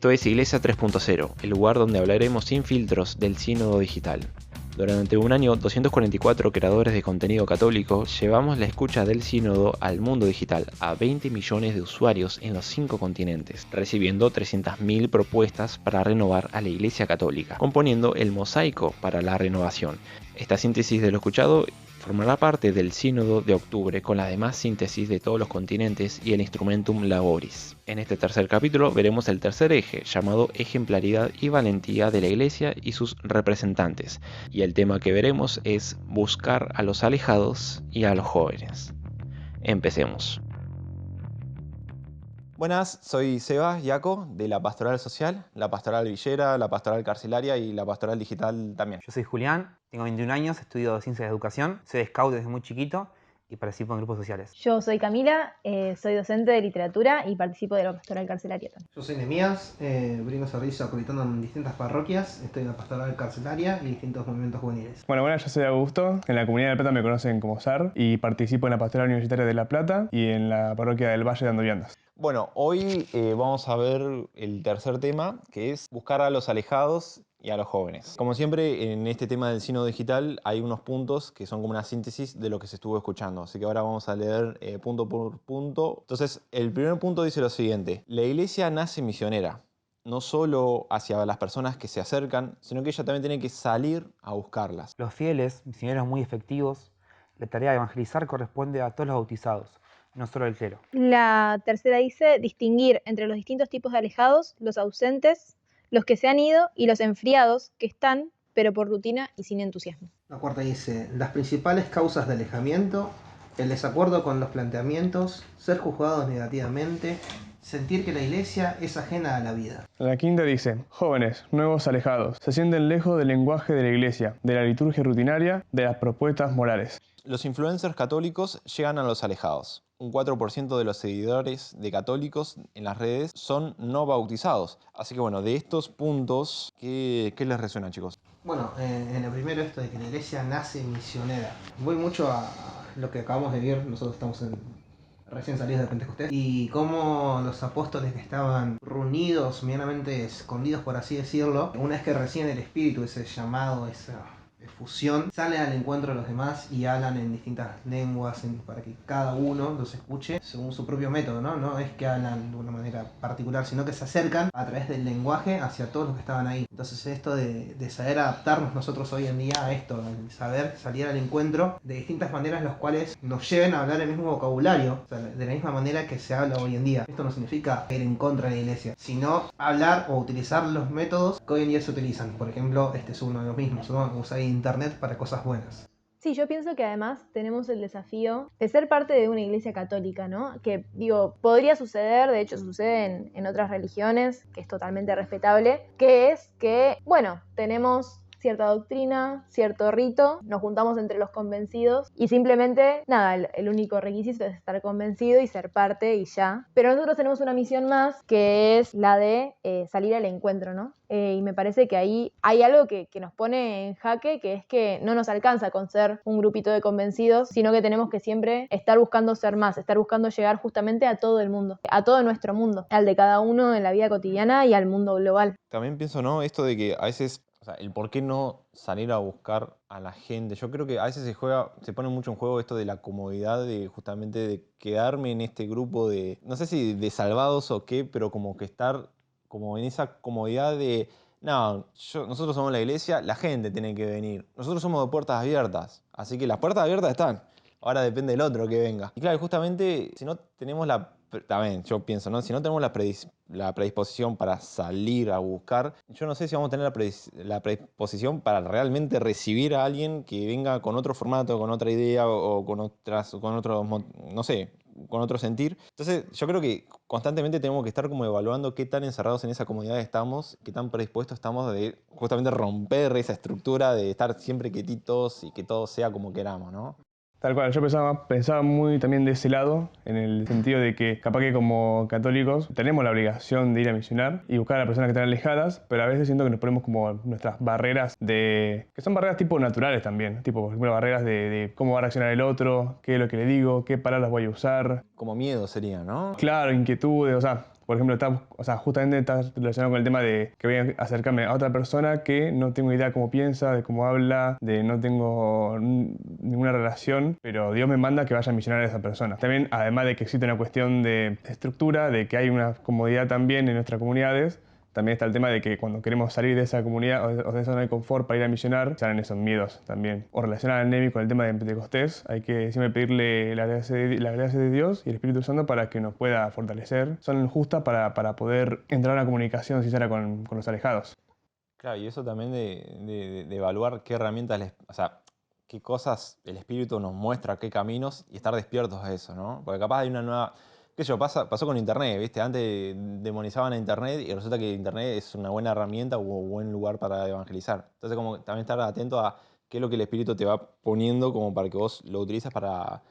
Esto es Iglesia 3.0, el lugar donde hablaremos sin filtros del sínodo digital. Durante un año, 244 creadores de contenido católico llevamos la escucha del sínodo al mundo digital, a 20 millones de usuarios en los 5 continentes, recibiendo 300.000 propuestas para renovar a la Iglesia Católica, componiendo el mosaico para la renovación. Esta síntesis de lo escuchado formará parte del sínodo de octubre con la demás síntesis de todos los continentes y el Instrumentum Laboris. En este tercer capítulo veremos el tercer eje, llamado ejemplaridad y valentía de la Iglesia y sus representantes, y el tema que veremos es buscar a los alejados y a los jóvenes. Empecemos. Buenas, soy Sebas Yaco de la Pastoral Social, la Pastoral Villera, la Pastoral Carcelaria y la Pastoral Digital también. Yo soy Julián, tengo 21 años, estudio Ciencias de Educación, soy scout desde muy chiquito y participo en grupos sociales. Yo soy Camila, soy docente de literatura y participo de la Pastoral Carcelaria también. Yo soy Nehemías, brindo servicio acreditando en distintas parroquias, estoy en la Pastoral Carcelaria y distintos movimientos juveniles. Bueno, yo soy Augusto, en la Comunidad de La Plata me conocen como SAR y participo en la Pastoral Universitaria de La Plata y en la Parroquia del Valle de Andoviandas. Bueno, hoy vamos a ver el tercer tema, que es buscar a los alejados y a los jóvenes. Como siempre, en este tema del sínodo digital hay unos puntos que son como una síntesis de lo que se estuvo escuchando. Así que ahora vamos a leer punto por punto. Entonces, el primer punto dice lo siguiente. La Iglesia nace misionera, no solo hacia las personas que se acercan, sino que ella también tiene que salir a buscarlas. Los fieles, misioneros muy efectivos, la tarea de evangelizar corresponde a todos los bautizados, no solo al clero. La tercera dice distinguir entre los distintos tipos de alejados, los ausentes, los que se han ido y los enfriados que están, pero por rutina y sin entusiasmo. La cuarta dice, las principales causas de alejamiento, el desacuerdo con los planteamientos, ser juzgados negativamente, sentir que la Iglesia es ajena a la vida. La quinta dice, jóvenes, nuevos alejados, se sienten lejos del lenguaje de la Iglesia, de la liturgia rutinaria, de las propuestas morales. Los influencers católicos llegan a los alejados. Un 4% de los seguidores de católicos en las redes son no bautizados. Así que bueno, de estos puntos, ¿qué les resuena, chicos? Bueno, en el primero esto de que la Iglesia nace misionera. Voy mucho a lo que acabamos de ver, nosotros estamos recién salidos de Pentecostés, y cómo los apóstoles que estaban reunidos, medianamente escondidos por así decirlo, una vez que reciben el Espíritu, ese llamado, esa fusión, salen al encuentro de los demás y hablan en distintas lenguas para que cada uno los escuche según su propio método, ¿no? No es que hablan de una manera particular, sino que se acercan a través del lenguaje hacia todos los que estaban ahí. Entonces esto de saber adaptarnos nosotros hoy en día a esto, el saber salir al encuentro de distintas maneras las cuales nos lleven a hablar el mismo vocabulario, o sea, de la misma manera que se habla hoy en día. Esto no significa ir en contra de la Iglesia, sino hablar o utilizar los métodos que hoy en día se utilizan. Por ejemplo, este es uno de los mismos, ¿no? Usar internet para cosas buenas. Sí, yo pienso que además tenemos el desafío de ser parte de una iglesia católica, ¿no? Que, digo, podría suceder, de hecho sucede en otras religiones, que es totalmente respetable, que es que, bueno, tenemos cierta doctrina, cierto rito, nos juntamos entre los convencidos y simplemente, nada, el único requisito es estar convencido y ser parte y ya. Pero nosotros tenemos una misión más que es la de salir al encuentro, ¿no? Y me parece que ahí hay algo que nos pone en jaque, que es que no nos alcanza con ser un grupito de convencidos, sino que tenemos que siempre estar buscando ser más, estar buscando llegar justamente a todo el mundo, a todo nuestro mundo, al de cada uno en la vida cotidiana y al mundo global. También pienso, ¿no? Esto de que a veces, o sea, el por qué no salir a buscar a la gente. Yo creo que a veces se pone mucho en juego esto de la comodidad de justamente de quedarme en este grupo de, no sé si de salvados o qué, pero como que estar como en esa comodidad de, no, nosotros somos la Iglesia, la gente tiene que venir. Nosotros somos de puertas abiertas, así que las puertas abiertas están. Ahora depende del otro que venga. Y claro, justamente si no tenemos también yo pienso, ¿no? Si no tenemos la predisposición para salir a buscar, yo no sé si vamos a tener la predisposición para realmente recibir a alguien que venga con otro formato, con otra idea o con otro, no sé, con otro sentir. Entonces yo creo que constantemente tenemos que estar como evaluando qué tan encerrados en esa comunidad estamos, qué tan predispuestos estamos de justamente romper esa estructura de estar siempre quietitos y que todo sea como queramos, ¿no? Tal cual, yo pensaba muy también de ese lado, en el sentido de que capaz que como católicos tenemos la obligación de ir a misionar y buscar a las personas que están alejadas, pero a veces siento que nos ponemos como nuestras barreras que son barreras tipo naturales también, tipo por ejemplo barreras de cómo va a reaccionar el otro, qué es lo que le digo, qué palabras voy a usar. Como miedo sería, ¿no? Claro, inquietudes, o sea, Por ejemplo, justamente está relacionado con el tema de que voy a acercarme a otra persona que no tengo idea cómo piensa, de cómo habla, de no tengo ninguna relación, pero Dios me manda que vaya a misionar a esa persona. También, además de que existe una cuestión de estructura, de que hay una comodidad también en nuestras comunidades, también está el tema de que cuando queremos salir de esa comunidad o de esa zona de confort para ir a misionar, salen esos miedos también. O relacionar al Nemi con el tema de Pentecostés, hay que siempre pedirle la gracia de Dios y el Espíritu Santo para que nos pueda fortalecer. Son justas para poder entrar a una comunicación sincera con los alejados. Claro, y eso también de evaluar qué herramientas, o sea, qué cosas el espíritu nos muestra, qué caminos, y estar despiertos a eso, ¿no? Porque capaz hay una nueva, qué sé yo, pasó con Internet, ¿viste? Antes demonizaban a Internet y resulta que Internet es una buena herramienta o buen lugar para evangelizar. Entonces, como también estar atento a qué es lo que el espíritu te va poniendo como para que vos lo utilices para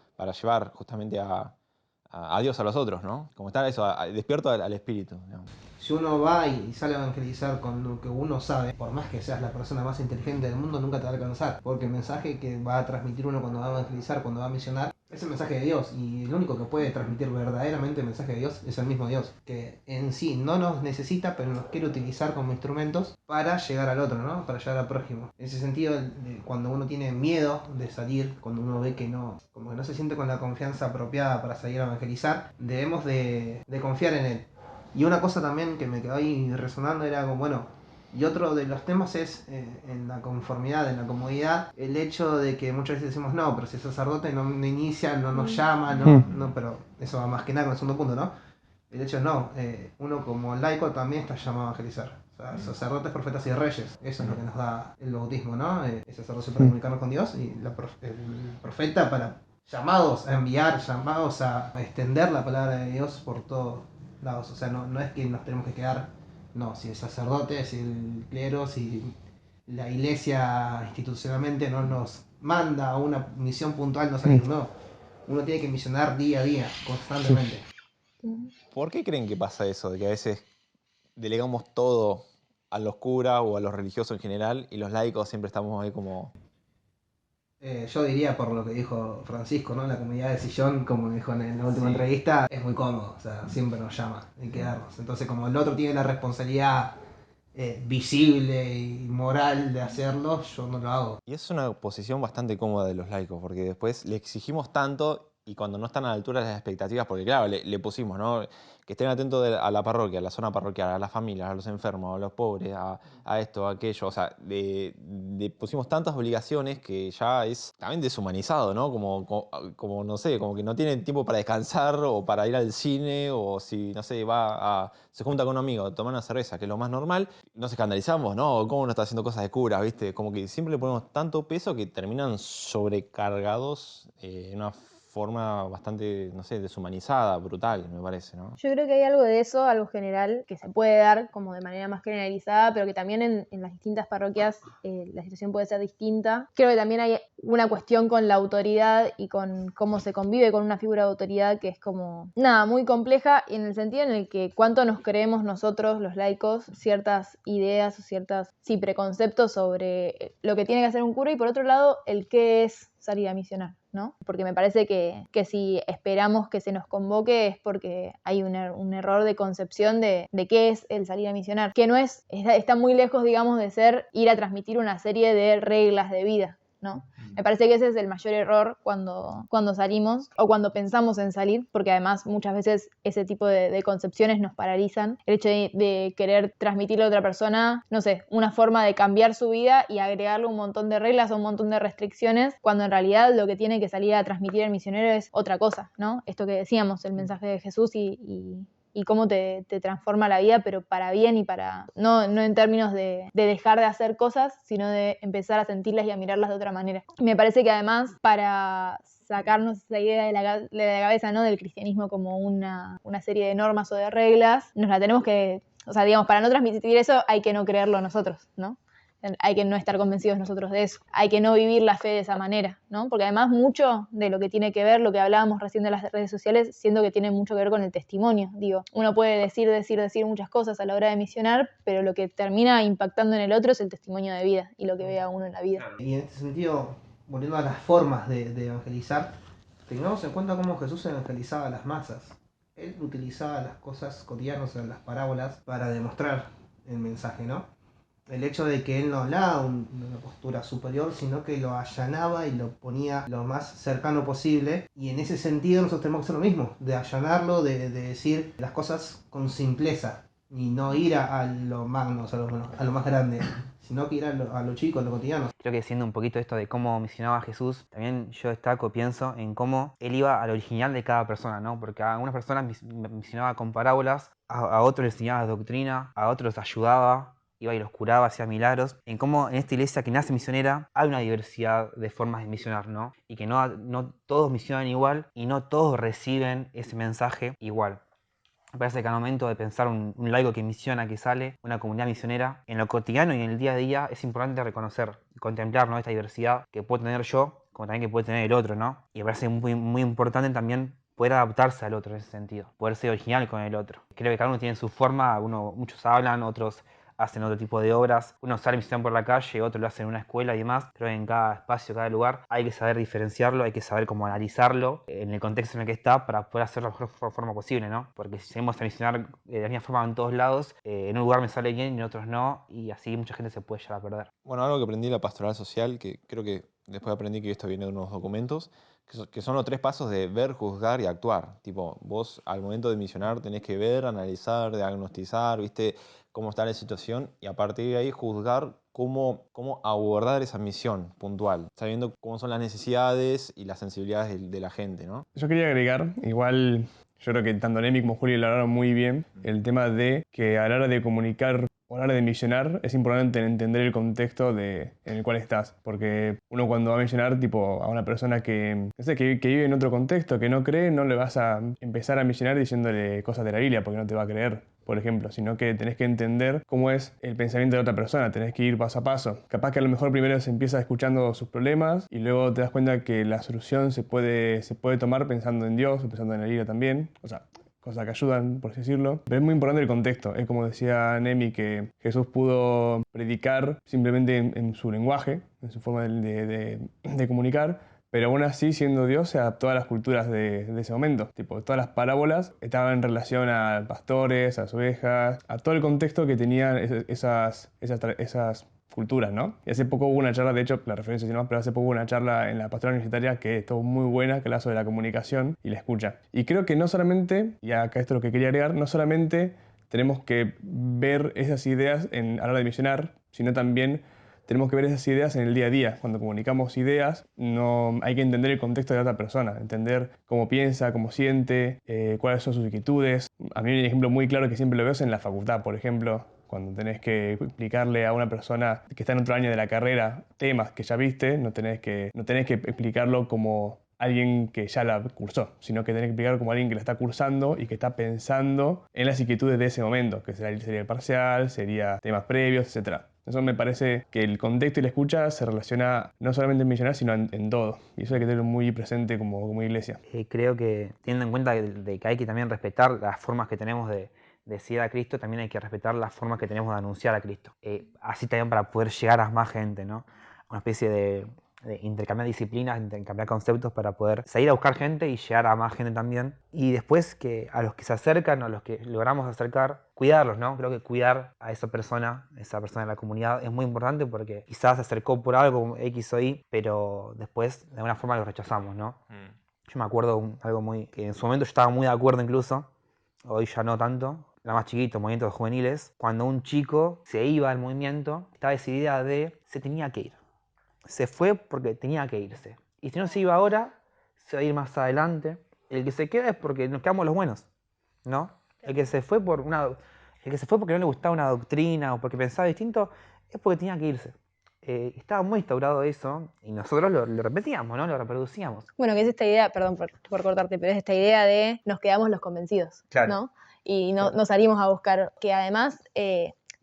llevar justamente a Dios a los otros, ¿no? Como estar eso, despierto al espíritu, digamos. Si uno va y sale a evangelizar con lo que uno sabe, por más que seas la persona más inteligente del mundo, nunca te va a alcanzar. Porque el mensaje que va a transmitir uno cuando va a evangelizar, cuando va a misionar, es el mensaje de Dios. Y el único que puede transmitir verdaderamente el mensaje de Dios es el mismo Dios. Que en sí no nos necesita, pero nos quiere utilizar como instrumentos para llegar al otro, ¿no? Para llegar al prójimo. En ese sentido, cuando uno tiene miedo de salir, cuando uno ve que no, como que no se siente con la confianza apropiada para salir a evangelizar, debemos de confiar en Él. Y una cosa también que me quedó ahí resonando era como, bueno, y otro de los temas es en la conformidad, en la comodidad, el hecho de que muchas veces decimos, no, pero si el sacerdote no me inicia, no nos llama, no, pero eso va más que nada con el segundo punto, ¿no? El hecho es no, uno como laico también está llamado a evangelizar. O sea, sacerdotes, profetas y reyes, eso es lo que nos da el bautismo, ¿no? El sacerdocio para comunicarnos con Dios y el profeta para llamados a enviar, llamados a extender la palabra de Dios por todo lados. O sea, no es que nos tenemos que quedar, no, si el sacerdote, si el clero, si la iglesia institucionalmente no nos manda a una misión puntual, no salir, no. Uno tiene que misionar día a día, constantemente. ¿Por qué creen que pasa eso? De que a veces delegamos todo a los curas o a los religiosos en general y los laicos siempre estamos ahí como... Yo diría por lo que dijo Francisco, ¿no? La comunidad de sillón, como dijo en la última entrevista, es muy cómodo, o sea, siempre nos llama en quedarnos. Entonces, como el otro tiene la responsabilidad visible y moral de hacerlo, yo no lo hago. Y es una posición bastante cómoda de los laicos, porque después le exigimos tanto y cuando no están a la altura de las expectativas, porque claro, le pusimos, ¿no? Que estén atentos a la parroquia, a la zona parroquial, a las familias, a los enfermos, a los pobres, a esto, a aquello. O sea, le pusimos tantas obligaciones que ya es también deshumanizado, ¿no? Como, no sé, como que no tienen tiempo para descansar o para ir al cine o si, no sé, se junta con un amigo a tomar una cerveza, que es lo más normal, nos escandalizamos, ¿no? ¿Cómo no está haciendo cosas de cura, viste? Como que siempre le ponemos tanto peso que terminan sobrecargados en una forma bastante, no sé, deshumanizada, brutal, me parece, ¿no? Yo creo que hay algo de eso, algo general, que se puede dar como de manera más generalizada, pero que también en las distintas parroquias la situación puede ser distinta. Creo que también hay una cuestión con la autoridad y con cómo se convive con una figura de autoridad que es como, nada, muy compleja en el sentido en el que cuánto nos creemos nosotros, los laicos, ciertas ideas o ciertos preconceptos sobre lo que tiene que hacer un cura y por otro lado el qué es salir a misionar, ¿no? Porque me parece que si esperamos que se nos convoque es porque hay un error de concepción de qué es el salir a misionar, que no está muy lejos, digamos, de ser ir a transmitir una serie de reglas de vida, ¿no? Me parece que ese es el mayor error cuando salimos o cuando pensamos en salir, porque además muchas veces ese tipo de concepciones nos paralizan. El hecho de querer transmitirle a otra persona, no sé, una forma de cambiar su vida y agregarle un montón de reglas o un montón de restricciones, cuando en realidad lo que tiene que salir a transmitir el misionero es otra cosa, ¿no? Esto que decíamos, el mensaje de Jesús y cómo te transforma la vida, pero para bien y para... No en términos de dejar de hacer cosas, sino de empezar a sentirlas y a mirarlas de otra manera. Me parece que además, para sacarnos esa idea de la cabeza, ¿no? Del cristianismo como una serie de normas o de reglas, nos la tenemos que... O sea, digamos, para no transmitir eso hay que no creerlo nosotros, ¿no? Hay que no estar convencidos nosotros de eso. Hay que no vivir la fe de esa manera, ¿no? Porque además mucho de lo que tiene que ver, lo que hablábamos recién de las redes sociales, siento que tiene mucho que ver con el testimonio. Digo, uno puede decir muchas cosas a la hora de misionar, pero lo que termina impactando en el otro es el testimonio de vida y lo que ve a uno en la vida. Y en este sentido, volviendo a las formas de evangelizar, tengamos en cuenta cómo Jesús evangelizaba a las masas. él utilizaba las cosas cotidianas, o sea, las parábolas, para demostrar el mensaje, ¿no? El hecho de que él no hablaba de una postura superior, sino que lo allanaba y lo ponía lo más cercano posible. Y en ese sentido nosotros tenemos que hacer lo mismo, de allanarlo, de decir las cosas con simpleza y no ir a lo magno, o sea, a lo más grande, sino que ir a lo chico, a lo cotidiano. Creo que siendo un poquito esto de cómo misionaba a Jesús, también yo destaco, pienso en cómo él iba al original de cada persona, ¿no? Porque a algunas personas misionaba con parábolas, a otros les enseñaba doctrina, a otros ayudaba, iba y los curaba, hacía milagros. En cómo en esta iglesia que nace misionera hay una diversidad de formas de misionar, ¿no? Y que no todos misionan igual y no todos reciben ese mensaje igual. Me parece que al momento de pensar un laico que misiona, que sale, una comunidad misionera, en lo cotidiano y en el día a día es importante reconocer y contemplar, ¿no?, esta diversidad que puedo tener yo, como también que puede tener el otro, ¿no? Y me parece muy, muy importante también poder adaptarse al otro en ese sentido, poder ser original con el otro. Creo que cada uno tiene su forma, muchos hablan, otros hacen otro tipo de obras, uno sale misión por la calle, otro lo hace en una escuela y demás. Creo que en cada espacio, cada lugar hay que saber diferenciarlo, hay que saber cómo analizarlo en el contexto en el que está para poder hacerlo de la mejor forma posible, ¿no? Porque si seguimos a misionar de la misma forma en todos lados, en un lugar me sale bien y en otros no, y así mucha gente se puede llegar a perder. Bueno, algo que aprendí en la pastoral social, que creo que después aprendí que esto viene de unos documentos, que son los 3 pasos de ver, juzgar y actuar. Tipo, vos al momento de misionar tenés que ver, analizar, diagnosticar, ¿viste? Cómo está la situación y a partir de ahí juzgar cómo abordar esa misión puntual, sabiendo cómo son las necesidades y las sensibilidades de la gente, ¿no? Yo quería agregar, igual yo creo que tanto Nemi como Julio lo hablaron muy bien, el tema de que a la hora de comunicar o a la hora de misionar es importante entender el contexto en el cual estás. Porque uno cuando va a misionar tipo, a una persona que, no sé, que vive en otro contexto, que no cree, no le vas a empezar a misionar diciéndole cosas de la Biblia porque no te va a creer, por ejemplo, sino que tenés que entender cómo es el pensamiento de otra persona, tenés que ir paso a paso. Capaz que a lo mejor primero se empieza escuchando sus problemas y luego te das cuenta que la solución se puede tomar pensando en Dios o pensando en la Biblia también, o sea, cosas que ayudan, por así decirlo. Pero es muy importante el contexto, es como decía Nemi, que Jesús pudo predicar simplemente en su lenguaje, en su forma de comunicar, pero aún así, siendo Dios, se adaptó a las culturas de ese momento. Tipo, todas las parábolas estaban en relación a pastores, a las ovejas, a todo el contexto que tenían esas culturas, ¿no? Y hace poco hubo una charla, de hecho, la referencia no, pero hace poco hubo una charla en la pastoral universitaria que estuvo muy buena, que habla sobre la comunicación y la escucha. Y creo que no solamente, y acá esto es lo que quería agregar, no solamente tenemos que ver esas ideas a la hora de misionar, sino también tenemos que ver esas ideas en el día a día. Cuando comunicamos ideas, no, hay que entender el contexto de la otra persona, entender cómo piensa, cómo siente, cuáles son sus inquietudes. A mí un ejemplo muy claro que siempre lo veo es en la facultad, por ejemplo, cuando tenés que explicarle a una persona que está en otro año de la carrera temas que ya viste, no tenés que explicarlo como alguien que ya la cursó, sino que tenés que explicarlo como alguien que la está cursando y que está pensando en las inquietudes de ese momento, que sería el parcial, sería temas previos, etc. Eso me parece que el contexto y la escucha se relaciona no solamente en misionar, sino en todo. Y eso hay que tenerlo muy presente como iglesia. Creo que teniendo en cuenta de que hay que también respetar las formas que tenemos de seguir a Cristo, también hay que respetar las formas que tenemos de anunciar a Cristo. Así también para poder llegar a más gente, ¿no? Una especie de intercambiar disciplinas, intercambiar conceptos para poder salir a buscar gente y llegar a más gente también. Y después que a los que se acercan o a los que logramos acercar, cuidarlos, ¿no? Creo que cuidar a esa persona de la comunidad es muy importante porque quizás se acercó por algo X o Y, pero después de alguna forma lo rechazamos, ¿no? Yo me acuerdo algo que en su momento yo estaba muy de acuerdo incluso, hoy ya no tanto, era más chiquito, movimientos juveniles, cuando un chico se iba al movimiento, estaba decidida de se tenía que ir. Se fue porque tenía que irse. Y si no se iba ahora, se va a ir más adelante. El que se queda es porque nos quedamos los buenos, ¿no? El que se fue porque no le gustaba una doctrina o porque pensaba distinto, es porque tenía que irse. Estaba muy instaurado eso y nosotros lo repetíamos, ¿no? Lo reproducíamos. Bueno, que es esta idea, perdón por cortarte, pero es esta idea de nos quedamos los convencidos, Claro. ¿no? Y no salimos a buscar, que además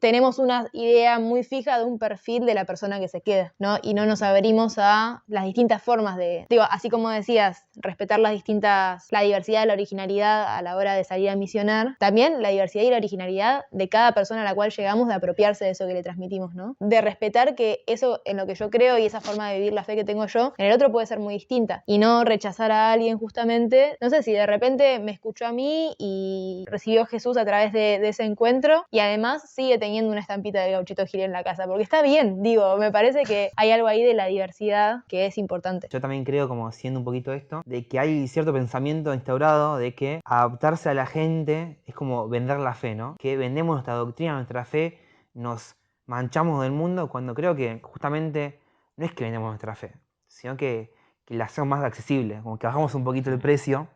tenemos una idea muy fija de un perfil de la persona que se queda, ¿no? Y no nos abrimos a las distintas formas de, digo, así como decías, respetar la diversidad, la originalidad a la hora de salir a misionar, también la diversidad y la originalidad de cada persona a la cual llegamos, de apropiarse de eso que le transmitimos, ¿no? De respetar que eso en lo que yo creo y esa forma de vivir la fe que tengo yo, en el otro puede ser muy distinta, y no rechazar a alguien justamente, no sé, si de repente me escuchó a mí y recibió a Jesús a través de ese encuentro, y además sigue teniendo una estampita del Gauchito Gil en la casa, porque está bien, digo, me parece que hay algo ahí de la diversidad que es importante. Yo también creo, como haciendo un poquito esto, de que hay cierto pensamiento instaurado de que adaptarse a la gente es como vender la fe, ¿no? Que vendemos nuestra doctrina, nuestra fe, nos manchamos del mundo, cuando creo que justamente no es que vendemos nuestra fe, sino que la hacemos más accesible, como que bajamos un poquito el precio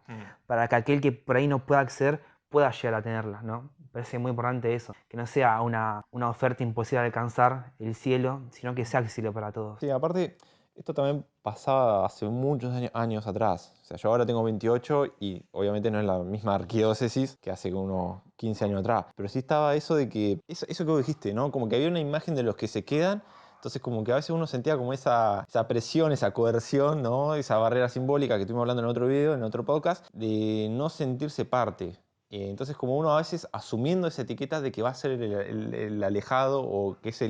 para que aquel que por ahí no pueda acceder pueda llegar a tenerla, ¿no? Me parece muy importante eso, que no sea una oferta imposible de alcanzar el cielo, sino que sea accesible para todos. Sí, aparte, esto también pasaba hace muchos años atrás. O sea, yo ahora tengo 28 y obviamente no es la misma arquidiócesis que hace unos 15 años atrás. Pero sí estaba eso de que, eso que vos dijiste, ¿no? Como que había una imagen de los que se quedan. Entonces como que a veces uno sentía como esa presión, esa coerción, ¿no? Esa barrera simbólica que estuvimos hablando en otro video, en otro podcast, de no sentirse parte. Entonces como uno a veces asumiendo esa etiqueta de que va a ser el alejado o que es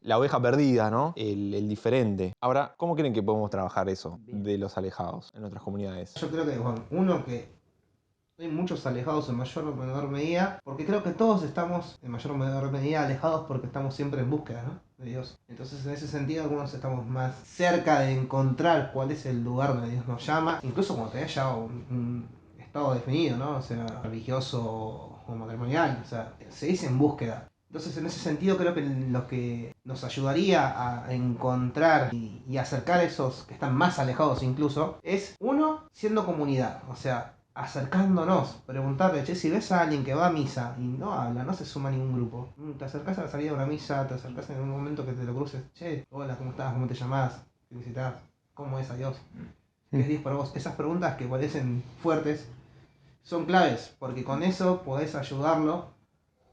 la oveja perdida, ¿no? El diferente. Ahora, ¿cómo creen que podemos trabajar eso de los alejados en nuestras comunidades? Yo creo que, bueno, uno que hay muchos alejados en mayor o menor medida, porque creo que todos estamos en mayor o menor medida alejados porque estamos siempre en búsqueda, ¿no? De Dios. Entonces, en ese sentido, algunos estamos más cerca de encontrar cuál es el lugar donde Dios nos llama, incluso cuando tenés ya un estado definido, ¿no? O sea, religioso o matrimonial, o sea, se dice en búsqueda. Entonces, en ese sentido, creo que lo que nos ayudaría a encontrar y acercar a esos que están más alejados incluso, es uno, siendo comunidad, o sea, acercándonos, preguntarle, che, si ves a alguien que va a misa y no habla, no se suma a ningún grupo, te acercás a la salida de una misa, te acercás en un momento que te lo cruces, che, hola, ¿cómo estás? ¿Cómo te llamás? ¿Qué necesitas? ¿Cómo es a Dios? ¿Qué es Dios para vos? Esas preguntas que parecen fuertes son claves, porque con eso podés ayudarlo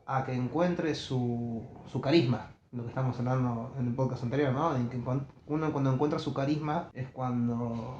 a que encuentre su carisma, lo que estamos hablando en el podcast anterior, ¿no? En que uno cuando encuentra su carisma es cuando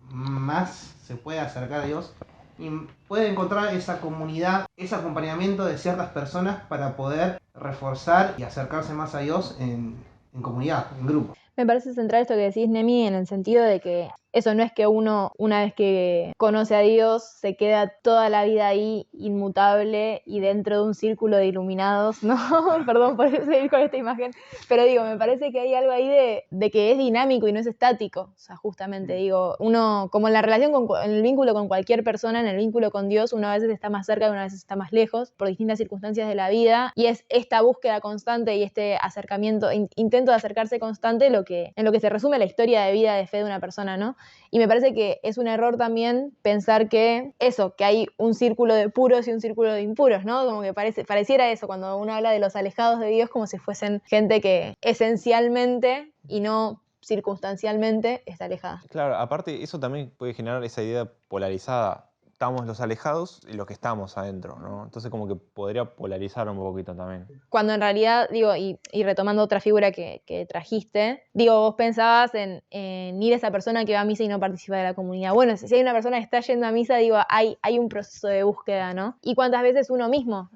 más se puede acercar a Dios y puede encontrar esa comunidad, ese acompañamiento de ciertas personas para poder reforzar y acercarse más a Dios en comunidad, en grupo. Me parece central esto que decís, Nemi, en el sentido de que eso no es que uno, una vez que conoce a Dios, se queda toda la vida ahí inmutable y dentro de un círculo de iluminados, ¿no? Perdón por seguir con esta imagen, pero digo, me parece que hay algo ahí de que es dinámico y no es estático. O sea, justamente digo, uno, como en la relación, en el vínculo con cualquier persona, en el vínculo con Dios, uno a veces está más cerca y una vez está más lejos por distintas circunstancias de la vida, y es esta búsqueda constante y este acercamiento, intento de acercarse constante en lo que se resume la historia de vida de fe de una persona, ¿no? Y me parece que es un error también pensar que hay un círculo de puros y un círculo de impuros, ¿no? Como que pareciera eso cuando uno habla de los alejados de Dios, como si fuesen gente que esencialmente y no circunstancialmente está alejada. Claro, aparte eso también puede generar esa idea polarizada. Estamos los alejados y los que estamos adentro, ¿no? Entonces como que podría polarizar un poquito también. Cuando en realidad, digo, y retomando otra figura que trajiste, digo, vos pensabas en ir a esa persona que va a misa y no participa de la comunidad. Bueno, si hay una persona que está yendo a misa, digo, hay un proceso de búsqueda, ¿no? Y cuántas veces uno mismo,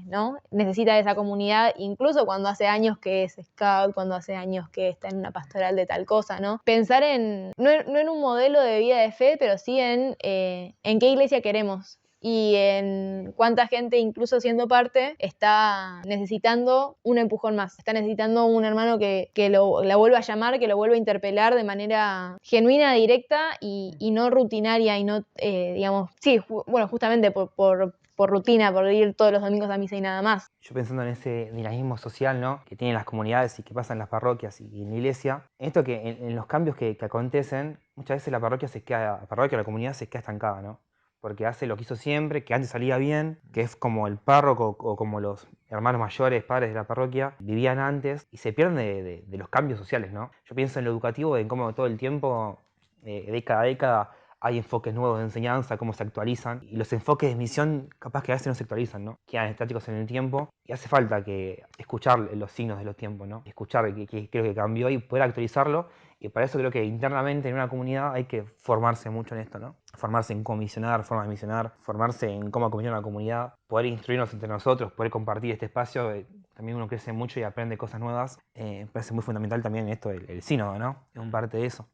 ¿no? Necesita de esa comunidad, incluso cuando hace años que es scout, cuando hace años que está en una pastoral de tal cosa, ¿no? Pensar no en un modelo de vida de fe, pero sí en qué iglesia queremos y en cuánta gente, incluso siendo parte, está necesitando un empujón más, está necesitando un hermano que la vuelva a llamar, que lo vuelva a interpelar de manera genuina, directa y no rutinaria y no, digamos, sí, bueno, justamente por rutina, por ir todos los domingos a misa y nada más. Yo pensando en ese dinamismo social, ¿no? Que tienen las comunidades y que pasa en las parroquias y en la iglesia, esto que en los cambios que acontecen, muchas veces la parroquia la comunidad se queda estancada, ¿no? Porque hace lo que hizo siempre, que antes salía bien, que es como el párroco o como los hermanos mayores, padres de la parroquia, vivían antes y se pierden de los cambios sociales, ¿no? Yo pienso en lo educativo, en cómo todo el tiempo, década a década, hay enfoques nuevos de enseñanza, cómo se actualizan, y los enfoques de misión capaz que a veces no se actualizan, ¿no? Quedan estáticos en el tiempo, y hace falta que escuchar los signos de los tiempos, ¿no? Escuchar qué creo que cambió y poder actualizarlo, y para eso creo que internamente en una comunidad hay que formarse mucho en esto, ¿no? Formarse en cómo misionar, formas de misionar, formarse en cómo acompañar a una comunidad, poder instruirnos entre nosotros, poder compartir este espacio. También uno crece mucho y aprende cosas nuevas. Me parece muy fundamental también esto, el sínodo, ¿no? Es un parte de eso,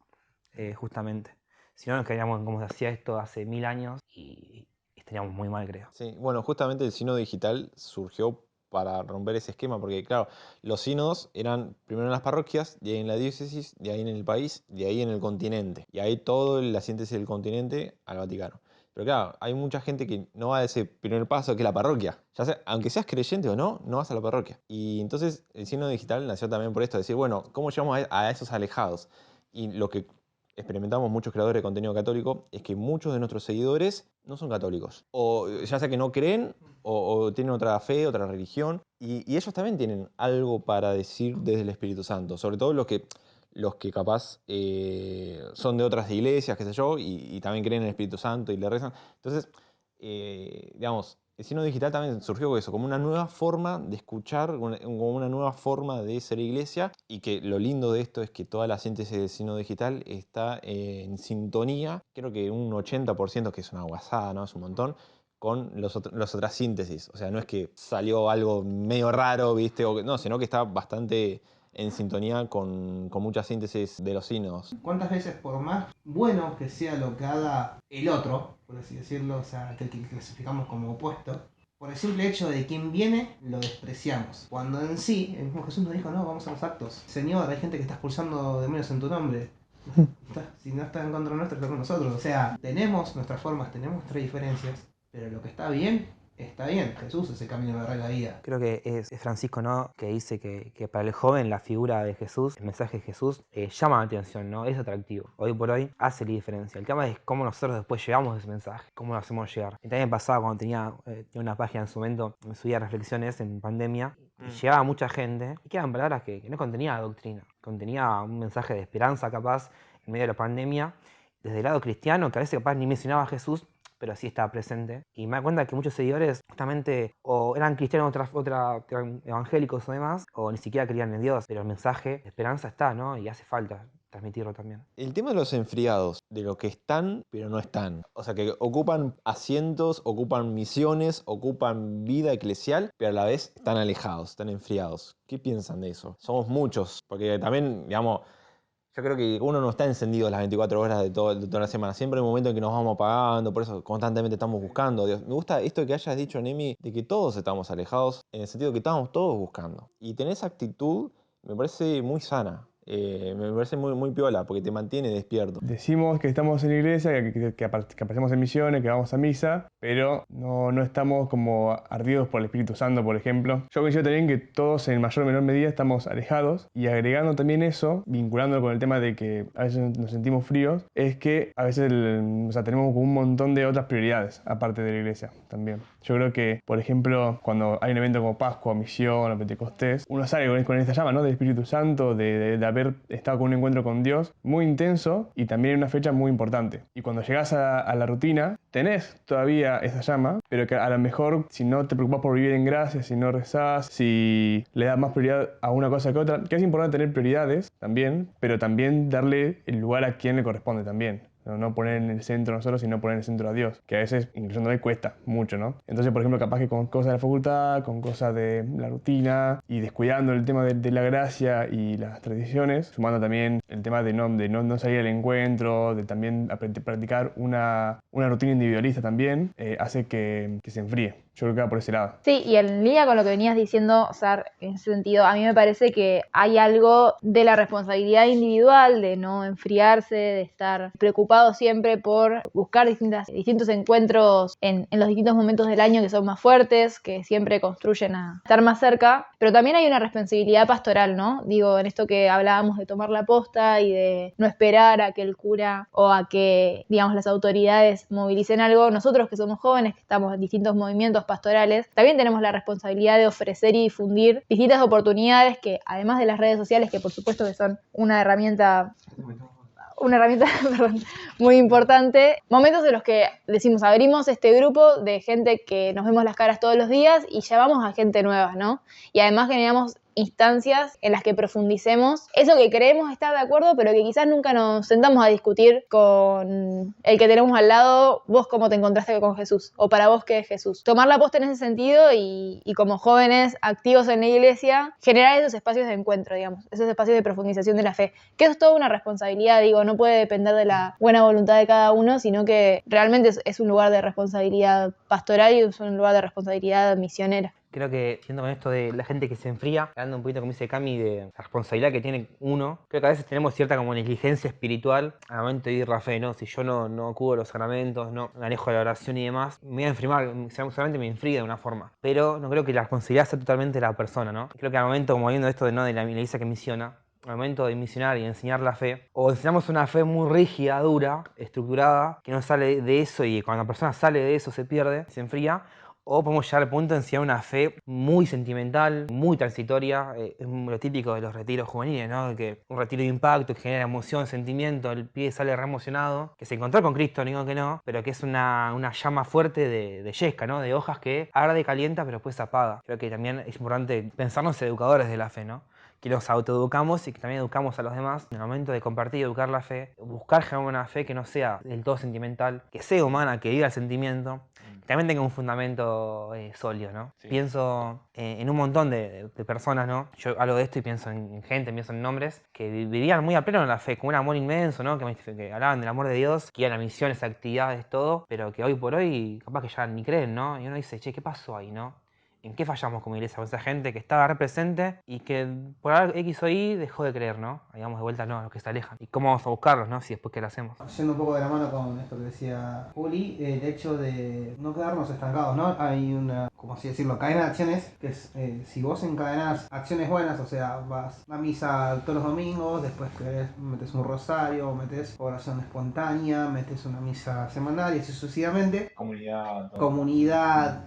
justamente. Si no, nos quedaríamos en cómo se hacía esto hace 1000 años y estaríamos muy mal, creo. Sí, bueno, justamente el sínodo digital surgió para romper ese esquema, porque claro, los sínodos eran primero en las parroquias, de ahí en la diócesis, de ahí en el país, de ahí en el continente. Y ahí todo la síntesis del continente al Vaticano. Pero claro, hay mucha gente que no va a ese primer paso que es la parroquia. Ya sea, aunque seas creyente o no, no vas a la parroquia. Y entonces el sínodo digital nació también por esto, decir, bueno, ¿cómo llegamos a esos alejados? Y lo que experimentamos muchos creadores de contenido católico es que muchos de nuestros seguidores no son católicos. O ya sea que no creen o tienen otra fe, otra religión. Y ellos también tienen algo para decir desde el Espíritu Santo. Sobre todo los que capaz son de otras iglesias, qué sé yo, y también creen en el Espíritu Santo y le rezan. Entonces, digamos, el sínodo digital también surgió con eso, como una nueva forma de escuchar, como una nueva forma de ser iglesia, y que lo lindo de esto es que toda la síntesis del sínodo digital está en sintonía, creo que un 80%, que es una guasada, ¿no? Es un montón, con las otras síntesis. O sea, no es que salió algo medio raro, ¿viste? No, sino que está bastante en sintonía con muchas síntesis de los sínodos. ¿Cuántas veces, por más bueno que sea lo que haga el otro, por así decirlo, o sea, que clasificamos como opuesto, por el simple hecho de quién viene, lo despreciamos? Cuando en sí, el mismo Jesús nos dijo, no, vamos a los actos. Señor, hay gente que está expulsando demonios en tu nombre. Si no está en contra nuestro, está con nosotros. O sea, tenemos nuestras formas, tenemos nuestras diferencias, pero lo que está bien, está bien. Jesús es el camino, la verdad y la vida. Creo que es Francisco, ¿no? Que dice que para el joven la figura de Jesús, el mensaje de Jesús, llama la atención, ¿no? Es atractivo. Hoy por hoy hace la diferencia. El tema es cómo nosotros después llevamos ese mensaje, cómo lo hacemos llegar. Y también pasaba cuando tenía una página en su momento, subía reflexiones en pandemia, y llegaba mucha gente, y quedaban palabras que no contenía doctrina, contenía un mensaje de esperanza capaz en medio de la pandemia, desde el lado cristiano, que a veces capaz ni mencionaba a Jesús, pero sí estaba presente. Y me da cuenta que muchos seguidores justamente o eran cristianos, eran evangélicos o demás, o ni siquiera creían en Dios, pero el mensaje de esperanza está, ¿no? Y hace falta transmitirlo también. El tema de los enfriados, de lo que están, pero no están. O sea, que ocupan asientos, ocupan misiones, ocupan vida eclesial, pero a la vez están alejados, están enfriados. ¿Qué piensan de eso? Somos muchos, porque también, digamos, yo creo que uno no está encendido las 24 horas de toda la semana. Siempre hay un momento en que nos vamos apagando, por eso constantemente estamos buscando. Dios, me gusta esto que hayas dicho, Nemi, de que todos estamos alejados, en el sentido que estamos todos buscando. Y tener esa actitud me parece muy sana. Me parece muy, muy piola, porque te mantiene despierto. Decimos que estamos en la iglesia, que aparecemos en misiones, que vamos a misa, pero no estamos como ardidos por el Espíritu Santo, por ejemplo. Yo coincido también que todos en mayor o menor medida estamos alejados, y agregando también eso, vinculándolo con el tema de que a veces nos sentimos fríos, es que a veces o sea, tenemos como un montón de otras prioridades aparte de la iglesia también. Yo creo que, por ejemplo, cuando hay un evento como Pascua, Misión o Pentecostés, uno sale con esta llama, ¿no? Del Espíritu Santo, de haber estado con un encuentro con Dios muy intenso y también una fecha muy importante. Y cuando llegas a la rutina, tenés todavía esa llama, pero que a lo mejor si no te preocupas por vivir en gracia, si no rezás, si le das más prioridad a una cosa que a otra, que es importante tener prioridades también, pero también darle el lugar a quien le corresponde también. No poner en el centro a nosotros, sino poner en el centro a Dios, que a veces, incluyéndole, cuesta mucho, ¿no? Entonces, por ejemplo, capaz que con cosas de la facultad, con cosas de la rutina y descuidando el tema de la gracia y las tradiciones, sumando también el tema de no salir al encuentro, de también practicar una rutina individualista también, hace que se enfríe. Yo creo que va por ese lado. Sí, y en línea con lo que venías diciendo, Sar, en ese sentido, a mí me parece que hay algo de la responsabilidad individual, de no enfriarse, de estar preocupado siempre por buscar distintos encuentros en los distintos momentos del año que son más fuertes, que siempre construyen a estar más cerca, pero también hay una responsabilidad pastoral, ¿no? Digo, en esto que hablábamos de tomar la posta y de no esperar a que el cura o a que, digamos, las autoridades movilicen algo, nosotros que somos jóvenes, que estamos en distintos movimientos pastorales, también tenemos la responsabilidad de ofrecer y difundir distintas oportunidades que, además de las redes sociales, que por supuesto que son una herramienta una herramienta perdón, muy importante. Momentos en los que decimos, abrimos este grupo de gente que nos vemos las caras todos los días y llevamos a gente nueva, ¿no? Y además generamos instancias en las que profundicemos eso que creemos estar de acuerdo, pero que quizás nunca nos sentamos a discutir con el que tenemos al lado, vos cómo te encontraste con Jesús, o para vos qué es Jesús. Tomar la posta en ese sentido y como jóvenes activos en la iglesia, generar esos espacios de encuentro, digamos, esos espacios de profundización de la fe, que eso es toda una responsabilidad, digo, no puede depender de la buena voluntad de cada uno, sino que realmente es un lugar de responsabilidad pastoral y es un lugar de responsabilidad misionera. Creo que, siendo con esto de la gente que se enfría, hablando un poquito, como dice Cami, de la responsabilidad que tiene uno, creo que a veces tenemos cierta como negligencia espiritual al momento de vivir la fe, ¿no? Si yo no acudo a los sacramentos, no me alejo de la oración y demás, me voy a enfermar, seguramente me enfríe de una forma. Pero no creo que la responsabilidad sea totalmente de la persona, ¿no? Creo que al momento, como viendo esto de, ¿no?, de la iglesia que misiona, al momento de misionar y enseñar la fe, o enseñamos una fe muy rígida, dura, estructurada, que no sale de eso y cuando la persona sale de eso se pierde, se enfría, o podemos llegar al punto de enseñar una fe muy sentimental, muy transitoria, es lo típico de los retiros juveniles, ¿no? Que un retiro de impacto que genera emoción, sentimiento, el pibe sale re emocionado, que se encontró con Cristo, no digo que no, pero que es una llama fuerte de yesca, ¿no? De hojas que arde, calienta, pero después se apaga. Creo que también es importante pensarnos educadores de la fe, ¿no? Que los autoeducamos y que también educamos a los demás. En el momento de compartir y educar la fe, buscar generar una fe que no sea del todo sentimental, que sea humana, que viva el sentimiento, que también tenga un fundamento sólido, ¿no? Sí. Pienso en un montón de personas, ¿no? Yo hablo de esto y pienso en gente, pienso en nombres que vivían muy a pleno en la fe, con un amor inmenso, ¿no? Que hablaban del amor de Dios, que iban a misiones, actividades, todo, pero que hoy por hoy capaz que ya ni creen, ¿no? Y uno dice, che, ¿qué pasó ahí, no? ¿En qué fallamos como iglesia? Con esa gente que estaba represente y que por X o Y dejó de creer, ¿no? Digamos de vuelta, no, los que se alejan. ¿Y cómo vamos a buscarlos, no? Si después que lo hacemos. Yendo un poco de la mano con esto que decía Juli, el hecho de no quedarnos estancados, ¿no? Hay una, como así decirlo, cadena de acciones, que es, si vos encadenás acciones buenas, o sea, vas a misa todos los domingos, después metes un rosario, metes oración espontánea, metes una misa semanal y así sucesivamente. Comunidad,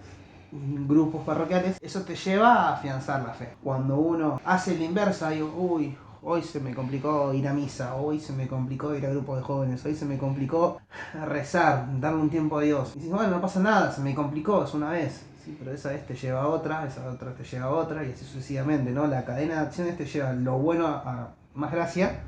grupos parroquiales, eso te lleva a afianzar la fe. Cuando uno hace la inversa, digo, uy, hoy se me complicó ir a misa, hoy se me complicó ir a grupos de jóvenes, hoy se me complicó rezar, darle un tiempo a Dios. Y dices, bueno, no pasa nada, se me complicó, es una vez. Sí, pero esa vez te lleva a otra, esa otra te lleva a otra y así sucesivamente, ¿no? La cadena de acciones te lleva lo bueno a más gracia